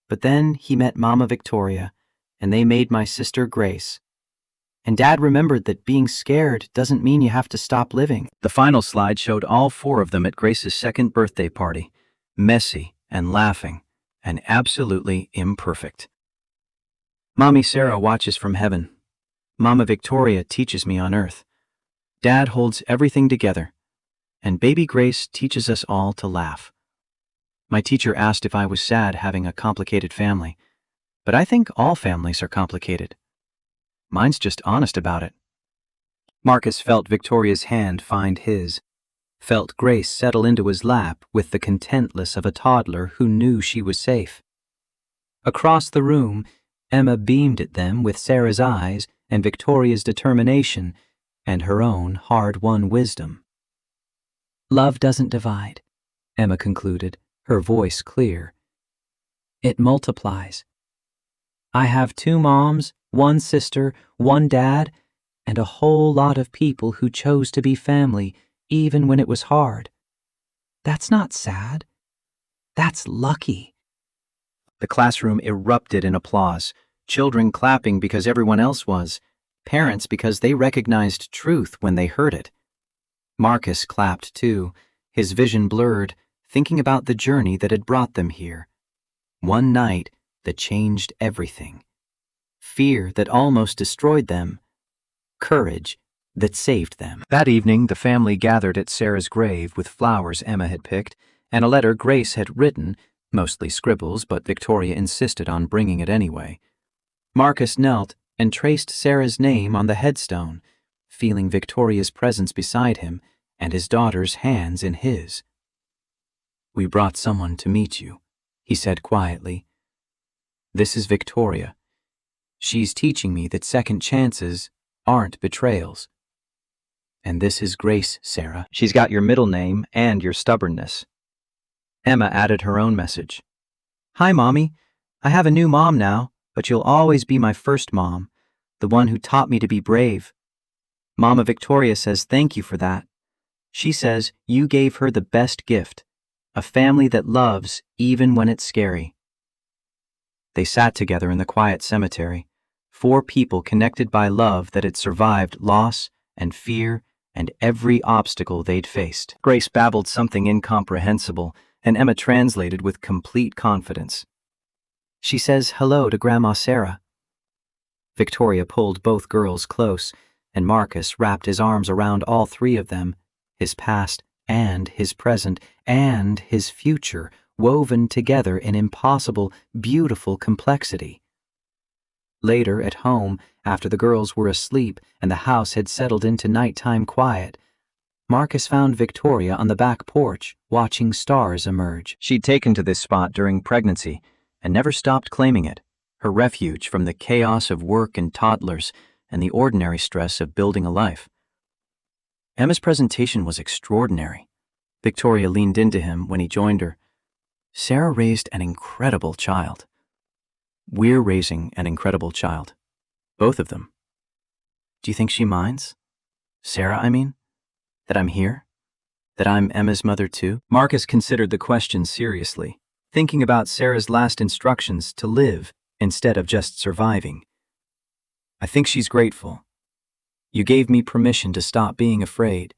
But then he met Mama Victoria, and they made my sister Grace. And Dad remembered that being scared doesn't mean you have to stop living." The final slide showed all 4 of them at Grace's 2nd birthday party, messy and laughing, and absolutely imperfect. "Mommy Sarah watches from heaven. Mama Victoria teaches me on earth. Dad holds everything together, and baby Grace teaches us all to laugh. My teacher asked if I was sad having a complicated family, but I think all families are complicated. Mine's just honest about it." Marcus felt Victoria's hand find his, felt Grace settle into his lap with the contentless of a toddler who knew she was safe. Across the room, Emma beamed at them with Sarah's eyes and Victoria's determination and her own hard-won wisdom. "Love doesn't divide," Emma concluded, her voice clear. "It multiplies. I have 2 moms, 1 sister, 1 dad, and a whole lot of people who chose to be family even when it was hard. That's not sad. That's lucky. The classroom erupted in applause, children clapping because everyone else was, parents because they recognized truth when they heard it. Marcus clapped too, his vision blurred, thinking about the journey that had brought them here. One night that changed everything. Fear that almost destroyed them. Courage that saved them. That evening, the family gathered at Sarah's grave with flowers Emma had picked and a letter Grace had written, mostly scribbles, but Victoria insisted on bringing it anyway. Marcus knelt and traced Sarah's name on the headstone, feeling Victoria's presence beside him and his daughter's hands in his. "We brought someone to meet you," he said quietly. "This is Victoria. She's teaching me that second chances aren't betrayals. And this is Grace, Sarah. She's got your middle name and your stubbornness." Emma added her own message. "Hi, Mommy. I have a new mom now, but you'll always be my first mom, the one who taught me to be brave. Mama Victoria says thank you for that. She says you gave her the best gift, a family that loves even when it's scary." They sat together in the quiet cemetery, 4 people connected by love that had survived loss and fear and every obstacle they'd faced. Grace babbled something incomprehensible, and Emma translated with complete confidence. "She says hello to Grandma Sarah." Victoria pulled both girls close, and Marcus wrapped his arms around all 3 of them, his past and his present and his future woven together in impossible, beautiful complexity. Later, at home, after the girls were asleep and the house had settled into nighttime quiet, Marcus found Victoria on the back porch, watching stars emerge. She'd taken to this spot during pregnancy and never stopped claiming it, her refuge from the chaos of work and toddlers and the ordinary stress of building a life. Emma's presentation was extraordinary. Victoria leaned into him when he joined her. "Sarah raised an incredible child. We're raising an incredible child. Both of them. Do you think she minds? Sarah, I mean? That I'm here? That I'm Emma's mother too?" Marcus considered the question seriously, thinking about Sarah's last instructions to live instead of just surviving. "I think she's grateful. You gave me permission to stop being afraid.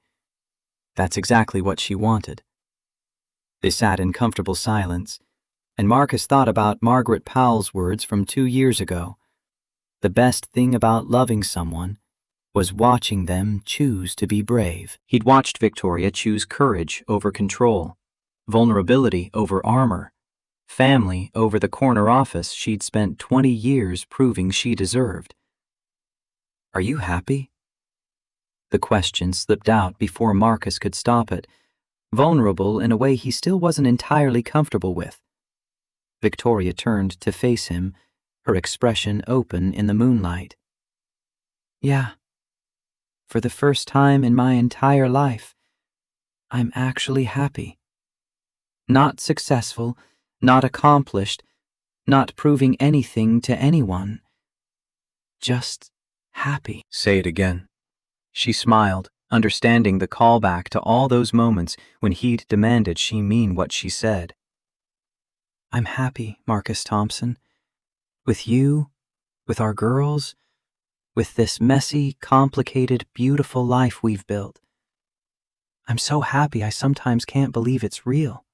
That's exactly what she wanted." They sat in comfortable silence, and Marcus thought about Margaret Powell's words from 2 years ago. The best thing about loving someone was watching them choose to be brave. He'd watched Victoria choose courage over control, vulnerability over armor, family over the corner office she'd spent 20 years proving she deserved. "Are you happy?" The question slipped out before Marcus could stop it, vulnerable in a way he still wasn't entirely comfortable with. Victoria turned to face him, her expression open in the moonlight. "Yeah. For the first time in my entire life, I'm actually happy. Not successful, not accomplished, not proving anything to anyone. Just happy." "Say it again." She smiled, understanding the callback to all those moments when he'd demanded she mean what she said. "I'm happy, Marcus Thompson. With you, with our girls, with this messy, complicated, beautiful life we've built. I'm so happy I sometimes can't believe it's real."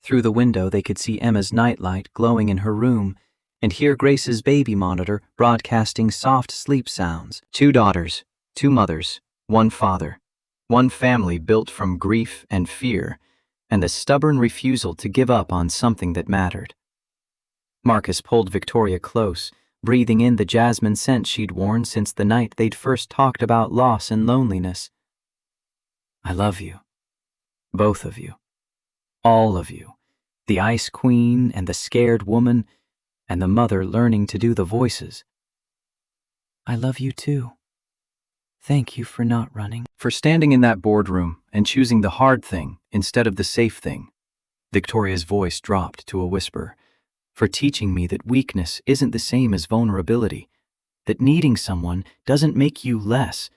Through the window they could see Emma's nightlight glowing in her room and hear Grace's baby monitor broadcasting soft sleep sounds. 2 daughters, 2 mothers, 1 father, 1 family built from grief and fear, and the stubborn refusal to give up on something that mattered. Marcus pulled Victoria close, breathing in the jasmine scent she'd worn since the night they'd first talked about loss and loneliness. "I love you. Both of you. All of you. The ice queen and the scared woman, and the mother learning to do the voices. I love you too. Thank you for not running." For standing in that boardroom and choosing the hard thing instead of the safe thing. Victoria's voice dropped to a whisper. "For teaching me that weakness isn't the same as vulnerability, that needing someone doesn't make you less,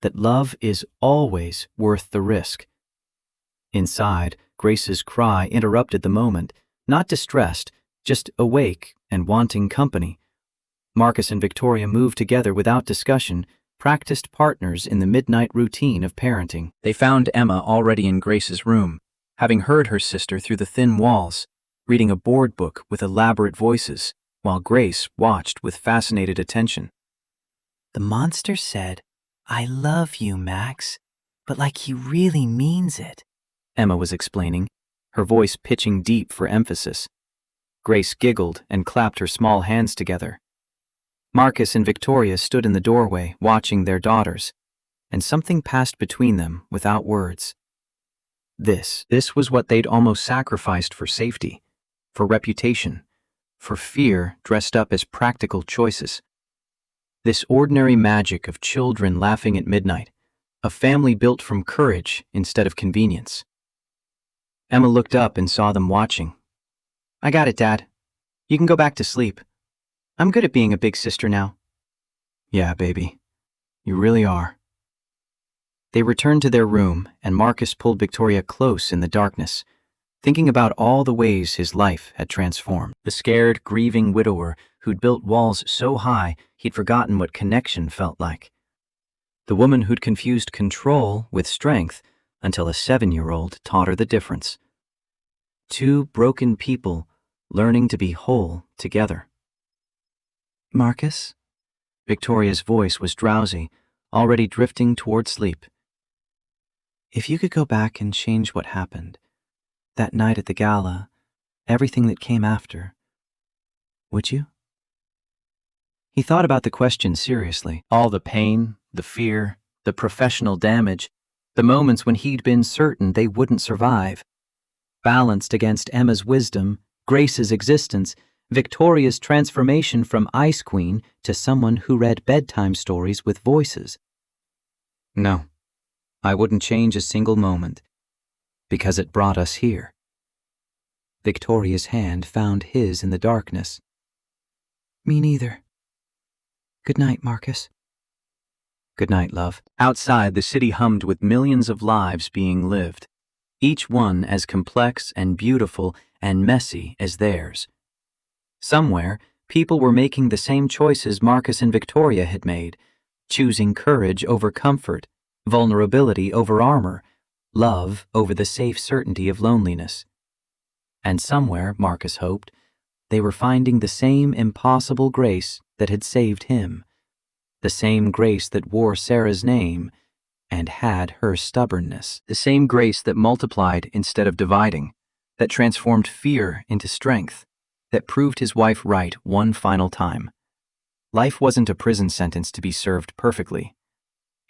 that love is always worth the risk. Inside, Grace's cry interrupted the moment, not distressed, just awake and wanting company. Marcus and Victoria moved together without discussion, practiced partners in the midnight routine of parenting. They found Emma already in Grace's room, having heard her sister through the thin walls, reading a board book with elaborate voices, while Grace watched with fascinated attention. The monster said, "I love you, Max, but like he really means it," Emma was explaining, her voice pitching deep for emphasis. Grace giggled and clapped her small hands together. Marcus and Victoria stood in the doorway watching their daughters, and something passed between them without words. This was what they'd almost sacrificed for safety, for reputation, for fear dressed up as practical choices. This ordinary magic of children laughing at midnight, a family built from courage instead of convenience. Emma looked up and saw them watching. "I got it, Dad. You can go back to sleep. I'm good at being a big sister now." "Yeah, baby. You really are." They returned to their room, and Marcus pulled Victoria close in the darkness, thinking about all the ways his life had transformed. The scared, grieving widower who'd built walls so high he'd forgotten what connection felt like. The woman who'd confused control with strength until a 7-year-old taught her the difference. Two broken people learning to be whole together. "Marcus?" Victoria's voice was drowsy, already drifting toward sleep. "If you could go back and change what happened, that night at the gala, everything that came after, would you?" He thought about the question seriously. All the pain, the fear, the professional damage, the moments when he'd been certain they wouldn't survive. Balanced against Emma's wisdom, Grace's existence, Victoria's transformation from Ice Queen to someone who read bedtime stories with voices. No, I wouldn't change a single moment, because it brought us here. Victoria's hand found his in the darkness. "Me neither. Good night, Marcus." Good night, love. Outside, the city hummed with millions of lives being lived, each one as complex and beautiful and messy as theirs. Somewhere, people were making the same choices Marcus and Victoria had made, choosing courage over comfort, vulnerability over armor, love over the safe certainty of loneliness. And somewhere, Marcus hoped, they were finding the same impossible grace that had saved him, the same grace that wore Sarah's name and had her stubbornness, the same grace that multiplied instead of dividing, that transformed fear into strength, that proved his wife right one final time. Life wasn't a prison sentence to be served perfectly.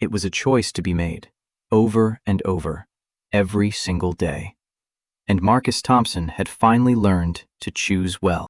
It was a choice to be made, over and over, every single day. And Marcus Thompson had finally learned to choose well.